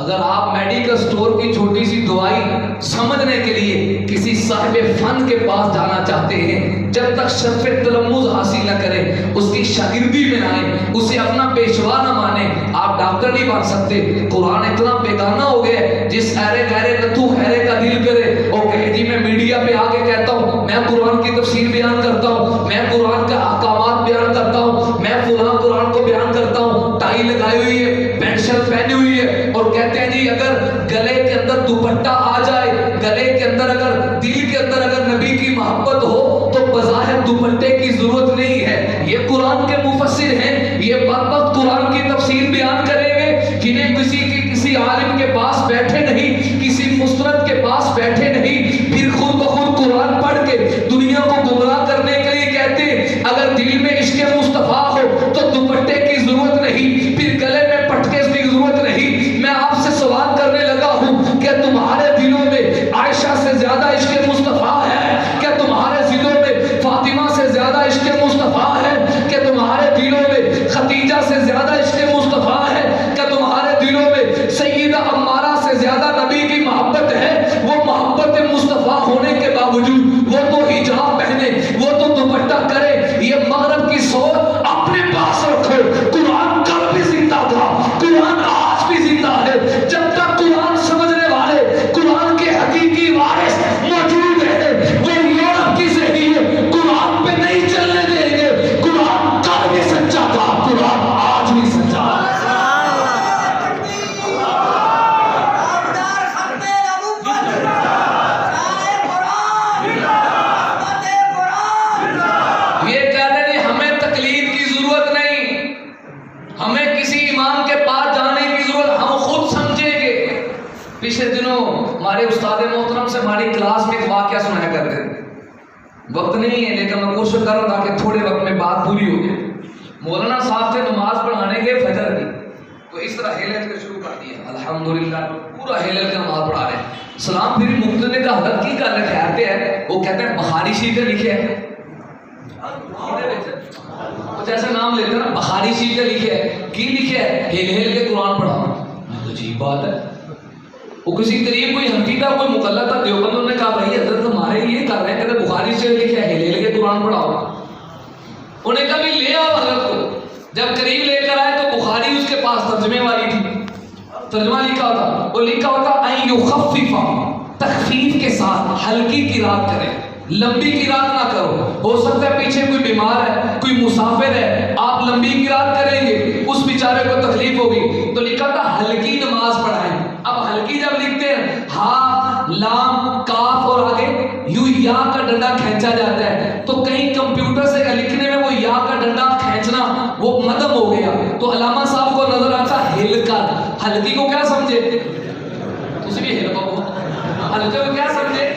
اگر آپ میڈیکل سٹور کی چھوٹی سی دوائی سمجھنے کے لیے کسی صاحب فن کے پاس جانا چاہتے ہیں، جب تک شرف تلمذ حاصل نہ کریں، اس کی شاگردی میں آئیں، اسے اپنا پیشوا نہ مانیں، آپ ڈاکٹر نہیں بن سکتے. قرآن اتنا بیگانہ ہو گیا جس خیرے خیرے نتو خیرے کا دل کرے اور کہے جی میں میڈیا پہ آ کے کہتا ہوں میں قرآن کی تفسیر بیان کرتا ہوں، میں قرآن کا احکامات بیان کرتا ہوں، میں فلاں قرآن کو بیان کرتا ہوں، ٹائی لگائی ہوئی ہے، پینٹ شرٹ پہنی ہوئی ہے، اور کہتے ہیں جی اگر گلے کے اندر دوپٹہ آ جائے، گلے کے اندر اگر دل کے اندر اگر نبی کی محبت ہو تو بظاہر دوپٹے کی ضرورت نہیں ہے. یہ قرآن کے مفسر ہیں، یہ بدبخت قرآن کی تفسیر بیان کریں گے جنہیں کسی عالم کے پاس بیٹھے نہیں، کسی مستند کے پاس بیٹھے نہیں، پھر خود بخود قرآن پڑھ کے دنیا کو گمراہ کرنے کے لیے کہتے ہیں اگر دل میں عشق مصطفیٰ ہو تو دوپٹے کی ضرورت نہیں، پھر گلے میں پٹکے کی ضرورت نہیں. میں آپ سے سوال کرنے لگا ہوں کہ تمہارے دلوں میں عائشہ سے زیادہ عشق مصطفیٰ ہے؟ کیا تمہارے دلوں میں فاطمہ سے زیادہ عشق مصطفیٰ ہے؟ کہ تمہارے دلوں میں خدیجہ سے زیادہ عشق مصطفیٰ ہے؟ کہ تمہارے دلوں میں سیدہ عمارہ سے زیادہ نبی کی محبت ہے؟ وہ محبت مصطفیٰ ہونے کے باوجود وہ تو حجاب پہنے، وہ تو دوپٹہ کرے. یہ مغرب کی سوچ اپنے پاس رکھو. قرآن کل بھی زندہ تھا، قرآن آج بھی زندہ ہے. جب تک قرآن سمجھنے والے، قرآن کے حقیقی وارث موجود ہیں، وہ یورپ کی ذہنیت قرآن پہ نہیں چلنے دیں گے. قرآن کل بھی سچا تھا، قرآن آج بھی سچا ہے. پچھلے دنوں ہمارے استاد محترم سے ہماری کلاس میں ایک واقعہ سنایا کرتے تھے. وقت نہیں ہے لیکن میں کوشش کر رہا ہوں تاکہ تھوڑے وقت میں بات پوری ہو جائے. مولانا صاحب سے نماز پڑھانے کے فجر کی تو اس طرح ہیلل کے شروع کر دیا، الحمدللہ پورا ہیلل کے نماز پڑھا رہے ہیں. سلام پھر مفتی نے کہا حضرت کی گل کہتے ہیں، وہ کہتے ہیں بخاری شریف میں لکھے ہے، جیسے نام لیتے ہیں نا بخاری شریف میں لکھے ہے، کی لکھے ہے ہیل کے قرآن پڑھاؤ. عجیب بات ہے. وہ کسی قریب کوئی حنفی تھا، کوئی مقلد تھا دیوبند، انہوں نے کہا بھائی حضرت ہمارے یہ کر رہے ہیں، کہتے بخاری سے لکھے ہے ہیل کے قرآن پڑھاؤ. انہوں نے کہا بھی لے آؤ حضرت کو. جب قریب لے کر آئے تو بخاری اس کے پاس ترجمے والی تھی، ترجمہ لکھا ہوتا، وہ لکھا ہوتا این یخفف تخفیف کے ساتھ ہلکی قرات کریں، لمبی قرات نہ کرو. ہو سکتا ہے پیچھے کوئی بیمار ہے، کوئی مسافر ہے، آپ لمبی قرات کریں گے اس بیچارے کو تکلیف ہوگی، تو لکھا تھا ہلکی نماز پڑھائیں. اب ہلکی جب لکھتے ہیں ہا لام کاف اور آگے یوں یا کا ڈنڈا کھینچا جاتا ہے، تو کہیں کمپیوٹر سے لکھنے میں وہ یا کا ڈنڈا کھینچنا وہ مدم ہو گیا، تو علامہ صاحب کو نظر آتا ہل کر. ہلکی کو کیا سمجھے؟ تسی بھی ہل پاؤ، ہلکے کو کیا سمجھے؟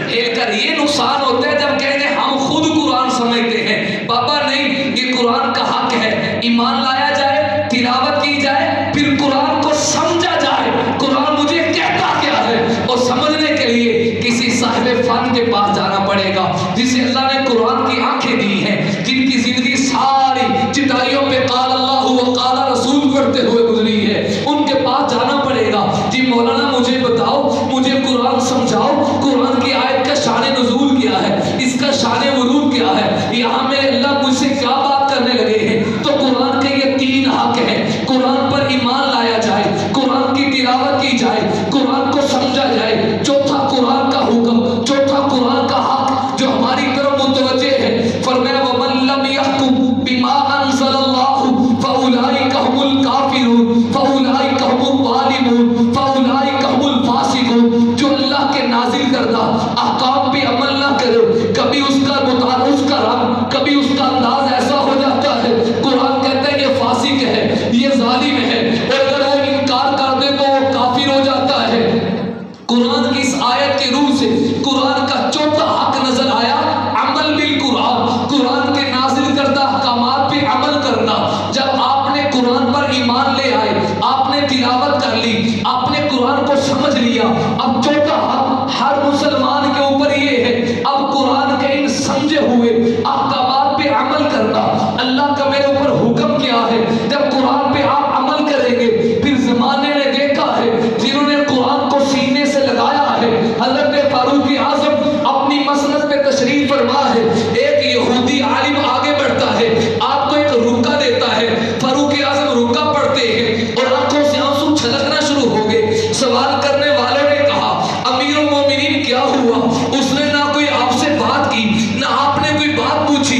ہل کر. یہ نقصان ہوتا ہے جب کہتے ہیں ہم خود قرآن سمجھتے ہیں. بابا نہیں، یہ قرآن کا حق ہے، ایمان لایا جائے، تلاوت کی جائے، پھر قرآن کو سمجھا جائے قرآن مجھے کہتا کیا ہے. اور سمجھنے کے لیے کسی صاحب فن کے پاس جانا پڑے گا، جسے اللہ نے قرآن کی آنکھیں دی ہیں، جن کی زندگی ساری چٹائیوں پہ قال اللہ و قال رسول پڑھتے ہوئے گزری ہے. ان کے پاس جانا پڑے گا. جی مولانا مجھے بتاؤ، مجھے قرآن سمجھاؤ، قرآن کی آیت کا شان نزول کیا ہے، اس کا شان ورود کیا ہے، یہاں میرے اللہ مجھ سے کیا بات کرنے لگے ہیں. تو قرآن کے یہ تین حق ہیں. قرآن پر ایمان لایا جائے، قرآن کی تلاوت کی جائے، قرآن کو سمجھا جائے. چوتھا قرآن کا حکم، چوتھا قرآن کا حق جو ہماری طرف متوجہ ہے. فرمایا وَمَن لَّمْ يَحْكُم بِمَا أَنزَلَ اللَّهُ فَأُولَٰئِكَ هُمُ الْكَافِرُونَ فَأُولَٰئِكَ هُمُ الظَّالِمُونَ فَأُولَٰئِكَ هُمُ الْفَاسِقُونَ. جو اللہ کے نازل کردہ احکام پہ عمل نہ کرے، کبھی اس کا رنگ، کبھی اس کا انداز ایسا ہو جاتا ہے قرآن کہتا ہے یہ فاسق ہے، یہ ظالم ہے، اور اگر وہ انکار کر دے تو وہ کافر ہو جاتا ہے. قرآن کی اس آیت کے روح سے قرآن کا چوتھا حق نظر آیا، عمل بالقرآن، قرآن کے نازل کردہ احکامات پہ عمل کرنا. جب آپ نے قرآن پر ایمان لے آئے، آپ نے تلاوت کر لی، آپ نے قرآن کو سمجھ لیا، اب چوتھا حق ہر مسلمان کے اوپر یہ ہے، اب قرآن کے ان سمجھے ہوئے احکامات پہ عمل کرنا. اللہ کا میرے اوپر حکم کیا ہے؟ جب قرآن پہ آپ عمل کریں گے، پھر زمانے نے دیکھا ہے جنہوں نے قرآن کو سینے سے لگایا ہے. حضرت فاروق اعظم اپنی مسند پہ تشریف فرما ہے. ایک یہودی عالم آگے بڑھتا ہے، آپ کو ایک رکا دیتا ہے، فاروق اعظم رکا پڑھتے ہیں اور آنکھوں سے آنسو چھلکنا شروع ہو گئے. سوال کرنے والے نے کہا امیر المومنین کیا ہوا؟ اس نے نہ کوئی آپ سے بات کی، نہ آپ نے کوئی بات پوچھی،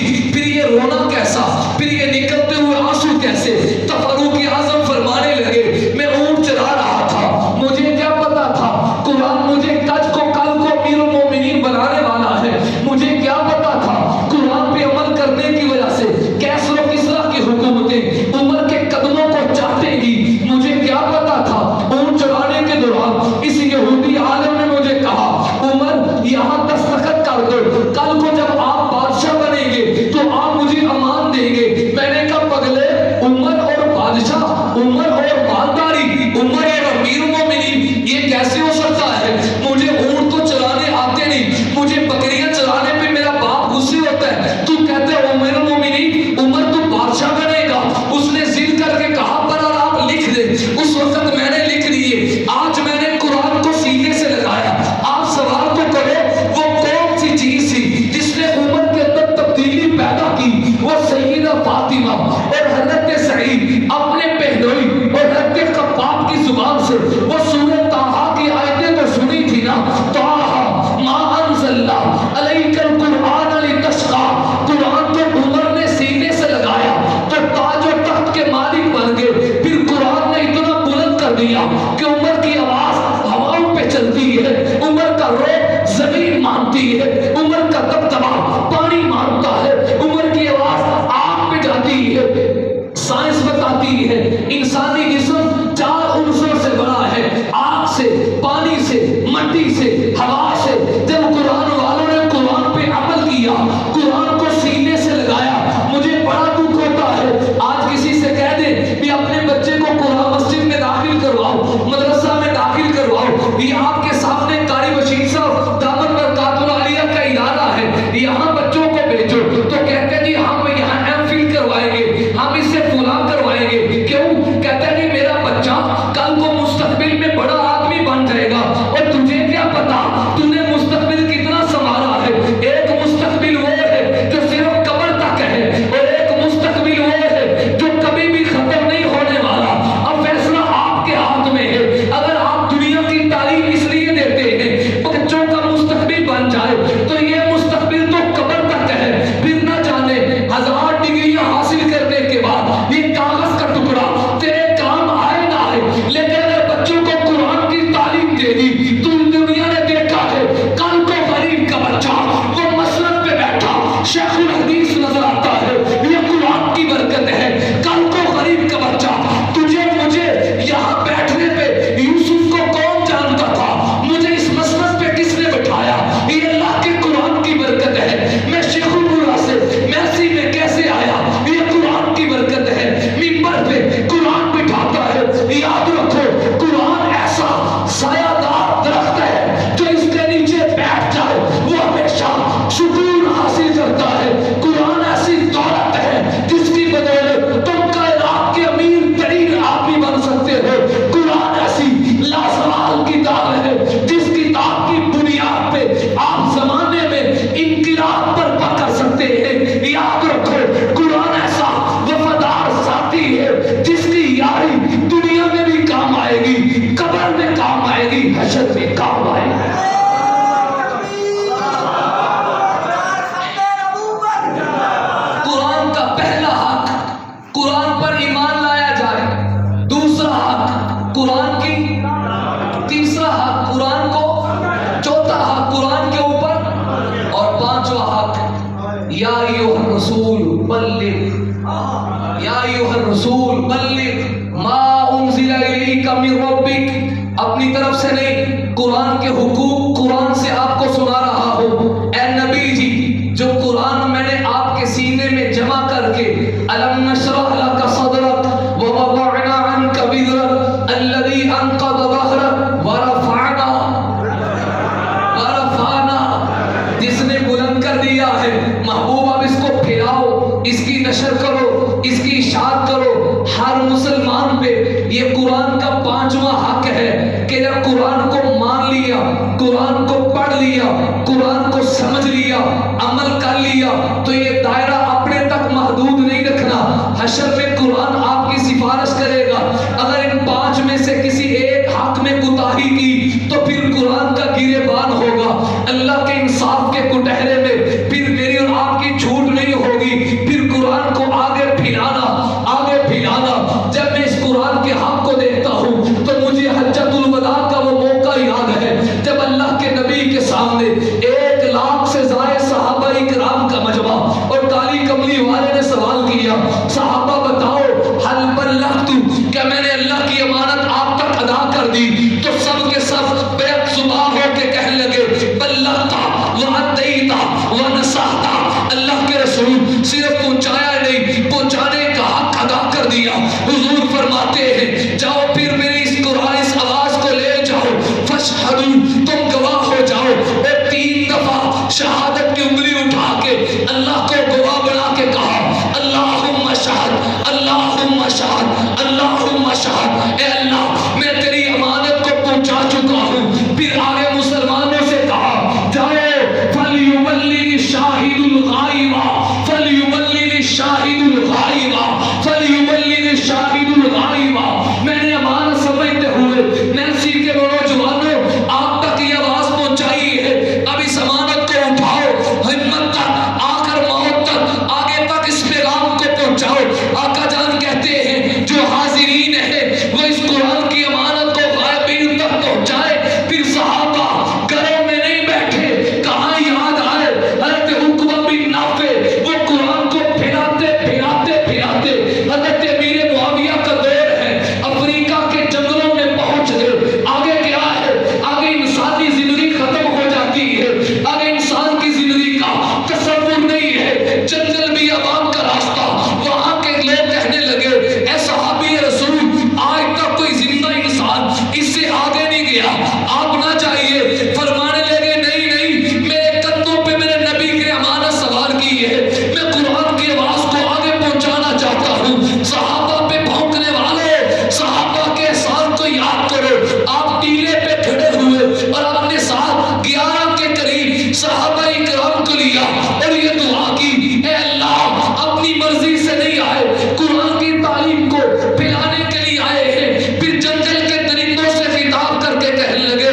یا ایھا الرسول بلغ، یا ایھا الرسول بلغ ما انزل الیک من ربک، اپنی طرف سے نہیں، قرآن کے حقوق قرآن سے آپ کو سنا رہا ہوں۔ اے نبی جی، جو قرآن میں نے آپ کے سینے میں جمع کر کے الم نشرح لک صدرک ووضعنا عنک وزرک الذی انقض ظہرک ورفعنا، جس نے بلند کر دیا ہے، محبوب اب اس کو پھیلاؤ، اس کی نشر کرو، اس کی اشاعت کرو۔ ہر مسلمان پہ یہ قرآن کا 5واں حق ہے کہ جب قرآن کو مان لیا، قرآن کو پڑھ لیا، قرآن کو سمجھ لیا، عمل کر لیا، تو یہ دائرہ اپنے تک محدود نہیں رکھنا۔ حشر میں قرآن آپ کی سفارش کرے گا۔ اگر ان 5 میں سے کسی ایک حق میں کوتاہی کی تو پھر قرآن کا گریبان ہوگا اللہ کے انصاف کے کٹہرے میں، پھر میری اور آپ کی چھوٹ نہیں ہوگی۔ پھر قرآن کو آگے پھیلانا، آگے پھیلانا۔ جب میں اس قرآن کے حق کو دیکھتا ہوں تو مجھے حجۃ الوداع کا وہ موقع یاد ہے جب اللہ کے نبی کے سامنے 1 لاکھ سے زائد صحابہ کرام کا مجمع اور کالی کملی والے نے سوال کیا، صحابہ بتاؤ حل بلغت، کیا میں نے اللہ کی امانت آپ تک ادا کر دی؟ تو سب کے سب بیک زبان ہو کے کہنے لگے بلغت وعدیت ونصحت، اللہ کے رسول صرف پہنچایا نہیں، پہنچانے کا حق ادا کر دیا۔ حضور فرماتے ہیں جاؤ پھر میری اس قرآن اس آواز کو لے جاؤ، فاشہدوا، تم گواہ ہو جاؤ۔ اور 3 دفعہ شہادت کی انگلی اٹھا کے اللہ کو گواہ بنا کے کہا اللہم شہد، اللہم شہد، اللہم شہد، اے اللہ میں تیری امانت کو پہنچا چکا ہوں۔ پھر آگے مسلمانوں سے کہا جاؤ فلیبلغ الشاہد الغائب، فلیبلغ الشاہد الغائب، فلیبلغ الشاہد الغائب۔ میں نے امانت سمجھتے ہوئے نینسی کے نوجوانوں آپ تک یہ آواز پہنچائی ہے، اب اس امانت کو اٹھاؤ، ہمت تک آ کر موت تک آگے تک اس پیغام کو پہنچاؤ۔ آقا جان کہتے ہیں جو حاضرین ہے وہ اس قرآن کی امانت کو غائبین تک پہنچائے۔ پھر صحابہ گھروں میں نہیں بیٹھے، کہاں یاد آئے حضرت عقبہ بن نافع، وہ قرآن کو پھیلاتے پھیلاتے پھیلاتے حضرت امیر معاویہ کا دور ہے، افریقہ کے جنگلوں میں پہنچ گئے۔ آگے کیا ہے؟ آگے انسانی زندگی ختم ہو جاتی ہے، آگے انسان کی زندگی کا تصور نہیں ہے، جنگل بھی عوام کا راستہ۔ وہاں کے لوگ کہنے لگے اے صحابی رسول، آج تک کوئی زندہ انسان اس سے آگے نہیں گیا، آپ نہ چاہیے۔ فرمانے لگے نہیں نہیں، میرے کندھوں پہ میرے نبی کی امانت سوار کی ہے، میں قرآن کی آواز کو آگے پہنچانا چاہتا ہوں۔ صحابہ پہ بھونکنے والے، صحابہ کے احسان کو یاد کرو۔ آپ ٹیلے پہ کھڑے ہوئے اور اپنے ساتھ 11 کے قریب صحابہ کرام کو لیا اور یہ دعا کی اے اللہ اپنی مرضی سے نہیں آئے، قرآن کی تعلیم کو پھیلانے کے لیے آئے ہیں۔ پھر جنگل کے درندوں سے خطاب کر کے کہنے لگے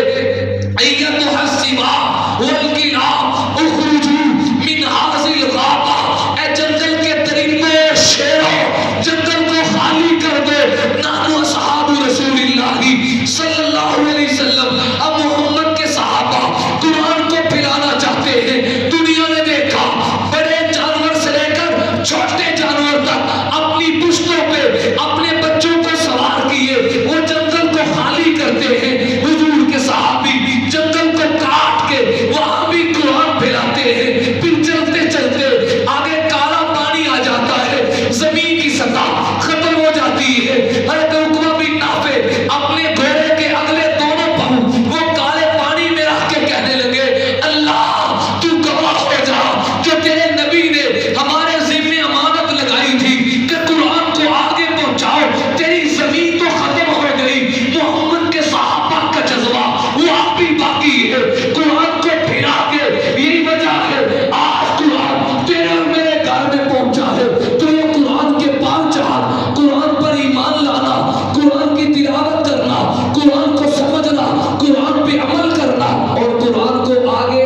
ایتھا السباع والکلاب اخرجوا من هذه الغابة، اے جنگل کے درندوں، شیروں، جنگل کو خالی کر دو۔ نحن اصحاب رسول اللہ صلی اللہ علیہ وسلم، اب محمد کے صحابہ قرآن کو پھیلانا چاہتے ہیں۔ دنیا نے دیکھا بڑے جانور سے لے کر چھوٹے جانور تک اپنی پشتوں پہ اپنے بچوں کو سوار کیے، وہ جنگل کو خالی کرتے ہیں۔ حضور کے صحابی جنگل کو کاٹ کے وہاں بھی قرآن پھیلاتے ہیں۔ پھر چلتے چلتے آگے کالا پانی آ جاتا ہے، زمین کی سطح ختم ہو جاتی ہے۔ حضرت عقبہ بن نافع اپنے گھوڑے کے اگلے دونوں پاؤں وہ کالے پانی میں رکھ کے کہنے لگے اللہ تو گواہ ہو جا جو تیرے نبی نے ہمارے ذمہ امانت لگائی تھی کہ قرآن کو آگے پہنچاؤ، تیری زمین تو ختم ہو گئی، محمد کے صحابہ کا جذبہ وہ اب بھی باقی ہے، قرآن کو پھیلا کے یہی وجہ ہے آج قرآن تیرے اور میرے گھر میں پہنچا ہے۔ تو یہ قرآن کے 5 حق، قرآن پر ایمان لانا، قرآن کی تلاوت کرنا، قرآن کو سمجھنا، قرآن پہ عمل کرنا اور قرآن کو آگے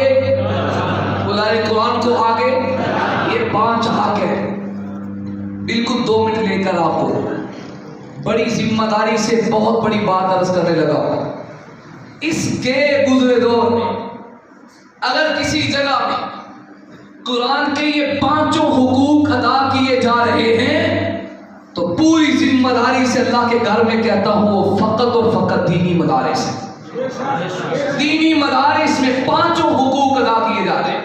بلائے، قرآن کو آگے، یہ 5 حق ہے۔ بالکل 2 منٹ لے کر آپ کو بڑی ذمہ داری سے بہت بڑی بات عرض کرنے لگا۔ اس کے گزرے دور میں اگر کسی جگہ میں قرآن کے یہ پانچوں حقوق ادا کیے جا رہے ہیں تو پوری ذمہ داری سے اللہ کے گھر میں کہتا ہوں وہ فقط اور فقط دینی مدارس ہے. دینی مدارس میں پانچوں حقوق ادا کیے جا رہے ہیں.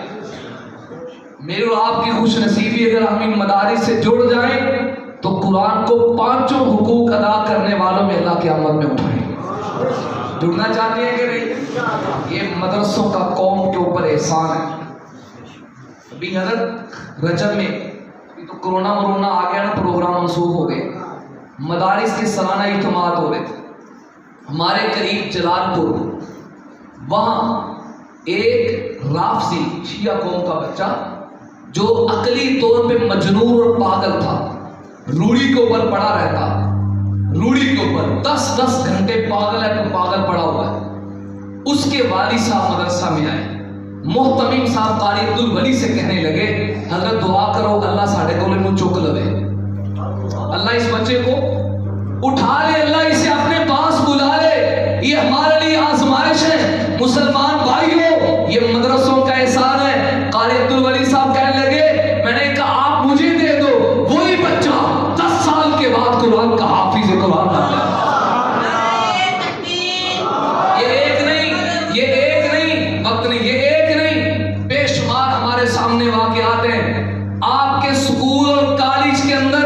میرے اور آپ کی خوش نصیبی اگر ہم ان مدارس سے جڑ جائیں تو قرآن کو پانچوں حقوق ادا کرنے والوں میں اللہ قیامت میں اٹھائیں. جڑنا چاہتے ہیں کہ نہیں؟ یہ مدرسوں کا قوم کے اوپر احسان ہے. ابھی حضرت رجب میں تو کرونا مرونا آ گیا نا، پروگرام منسوخ ہو گئے. مدارس کے سالانہ اجتماعات ہو رہے تھے ہمارے قریب جلال پور. وہاں ایک رافضی شیعہ قوم کا بچہ جو عقلی طور پہ مجنون اور پاگل تھا، روڑی کے اوپر پڑا رہتا، روڑی کے اوپر 10 گھنٹے پاگل ہے تو پاگل پڑا ہوا ہے. اس کے والد صاحب مدرسہ میں آئے. محتمم صاحب قاری عبدالولی سے کہنے لگے حضرت دعا کرو اللہ ساڑھے کو لے چک لے، اللہ اس بچے کو اٹھا لے، اللہ اسے اپنے پاس بلا لے. یہ ہمارے لیے آزمائش ہے. مسلمان بھائیوں، یہ مدرسوں کا احسان ہے. قاری عبدالولی صاحب کہنے لگے میں نے کہا آپ مجھے دے دو، وہی بچہ 10 سال کے بعد قرآن کا حافظ قرآن بن گیا. سامنے واقعات ہیں. آپ کے سکول اور کالج کے اندر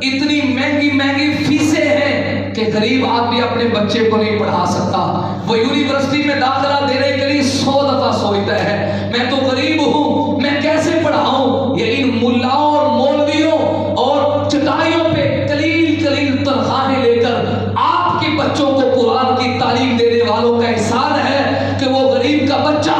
اتنی مہنگی فیسیں ہیں کہ غریب آدمی اپنے بچے کو نہیں پڑھا سکتا. وہ یونیورسٹی میں داخلہ دینے کے لیے 100 دفعہ سوچتا ہے میں تو غریب ہوں، میں کیسے پڑھاؤں. یہ ان ملاؤں اور مولویوں اور چٹائیوں پہ قلیل تنخواہیں لے کر آپ کے بچوں کو قرآن کی تعلیم دینے والوں کا احسان ہے کہ وہ غریب کا بچہ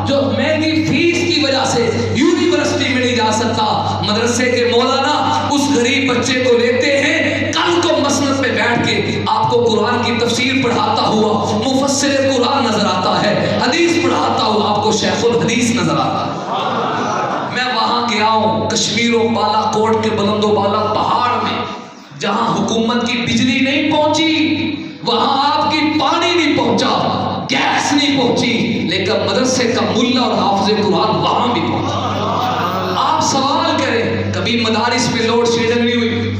جو مہنگی فیس کی وجہ سے یونیورسٹی میں نہیں جا سکتا، مدرسے کے مولانا اس غریب بچے کو لیتے ہیں، کل کو مسند پہ بیٹھ کے آپ کو قرآن کی تفسیر پڑھاتا ہوا مفسر قرآن نظر آتا ہے، حدیث پڑھاتا ہوا آپ کو شیخ الحدیث نظر آتا ہے. میں وہاں گیا ہوں کشمیر و بالا کوٹ کے بلند و بالا پہاڑ میں، جہاں حکومت کی بجلی نہیں پہنچی، وہاں آپ کی پانی نہیں پہنچا، گیس نہیں پہنچی، لیکن مدرسے کا ملا اور حافظ قرآن وہاں بھی پہنچا. آپ سوال کریں کبھی مدارس میں لوڈ شیڈنگ نہیں ہوئی؟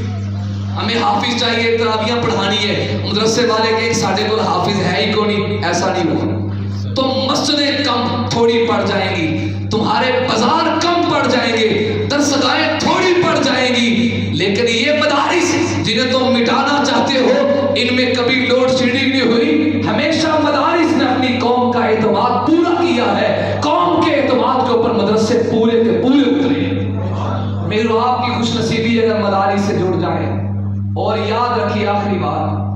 ہمیں حافظ چاہیے، تراویح پڑھانی ہے، مدرسے والے کہ ساڑھے کو حافظ ہے ہی کوئی نہیں، ایسا نہیں ہوا. تو مسجدیں کم تھوڑی پڑ جائیں گی، تمہارے بازار کم پڑ جائیں گے، درسگاہیں تھوڑی پڑ جائیں گی، لیکن یہ مدارس جنہیں تم مٹانا چاہتے ہو ان میں کبھی لوڈ شیڈنگ نہیں ہوئی. ہمیشہ مدارس نے اپنی قوم کا اعتماد پورا کیا ہے، قوم کے اعتماد کے اوپر مدرسے پورے کے پورے اترے. میرے آپ کی خوش نصیبی اگر مدارس سے جڑ جائیں. اور یاد رکھیے آخری بات،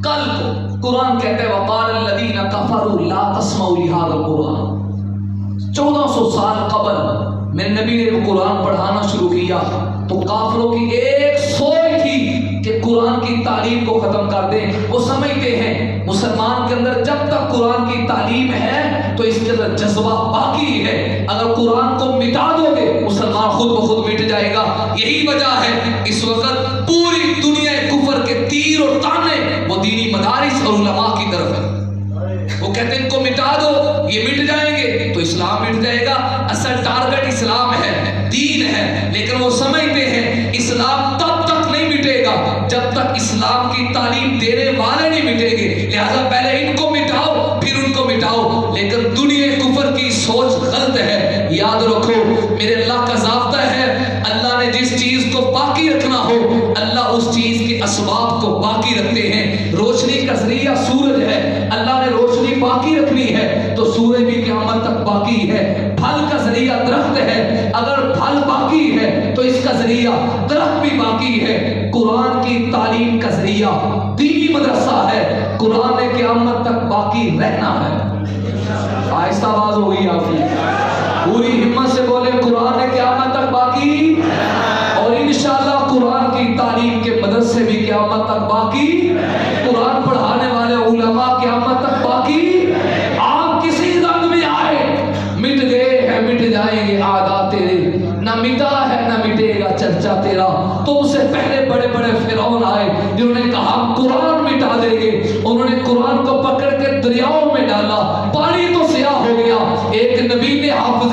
کل کو قرآن کہتے ہیں وقال الذین کفروا لا تسمعوا لهذا القرآن. 1400 سال قبل میں نبی نے قرآن پڑھانا شروع کیا تو کافروں کی ایک سوچ تھی کہ قرآن کی تعلیم کو ختم کر دیں. وہ سمجھتے ہیں مسلمان کے اندر جب تک قرآن کی تعلیم ہے تو اس کے اندر جذبہ باقی ہے، اگر قرآن کو مٹا دو گے مسلمان خود بخود مٹ جائے گا. یہی وجہ ہے اس وقت پوری دنیا کفر کے تیر اور تانے وہ دینی مدارس اور علماء کی طرف ہے. وہ کہتے ہیں ان کو مٹا دو یہ مٹ جائیں گے تو اسلام مٹ جائے گا. اصل ٹارگٹ اسلام ہے، دین ہے، لیکن وہ سمجھتے ہیں اسلام تب تک نہیں مٹے گا جب تک اسلام کی تعلیم دینے والے نہیں مٹیں گے. لہذا پہلے ان کو مٹاؤ پھر ان کو مٹاؤ. لیکن دنیا کفر کی سوچ غلط ہے. یاد رکھو میرے اللہ کا ضابطہ ہے، اللہ نے جس چیز کو باقی رکھنا ہو اللہ اس چیز کے اسباب کو باقی رکھتے ہیں. روشنی کا ذریعہ سورج ہے، اللہ نے روشنی باقی رکھنی ہے تو سورج بھی قیامت تک باقی ہے. پھل کا ذریعہ درخت ہے، اگر پھل باقی ہے تو اس کا ذریعہ درخت بھی باقی ہے. قرآن کی تعلیم کا ذریعہ دینی مدرسہ ہے، قرآن نے قیامت تک باقی رہنا ہے. آہستہ آواز ہوگی آپ کی، پوری ہمت سے بولے قرآن نے قیامت تک باقی، اور انشاءاللہ قرآن کی تعلیم کے مدرسے بھی قیامت تک باقی، قرآن پڑھانے والے علماء قیامت تک باقی. آپ کسی رنگ میں آئے مٹ گئے ہیں مٹ جائیں گے عادات تیرے، نہ مٹا ہے نہ مٹے گا چرچا تیرا. تم سے پہلے بڑے بڑے فرعون آئے جنہوں نے کہا ہم قرآن مٹا دیں گے، انہوں نے قرآن کو پکڑ کے دریاؤں میں ڈالا، پانی تو سیاہ ہو گیا. ایک نبی نے حافظ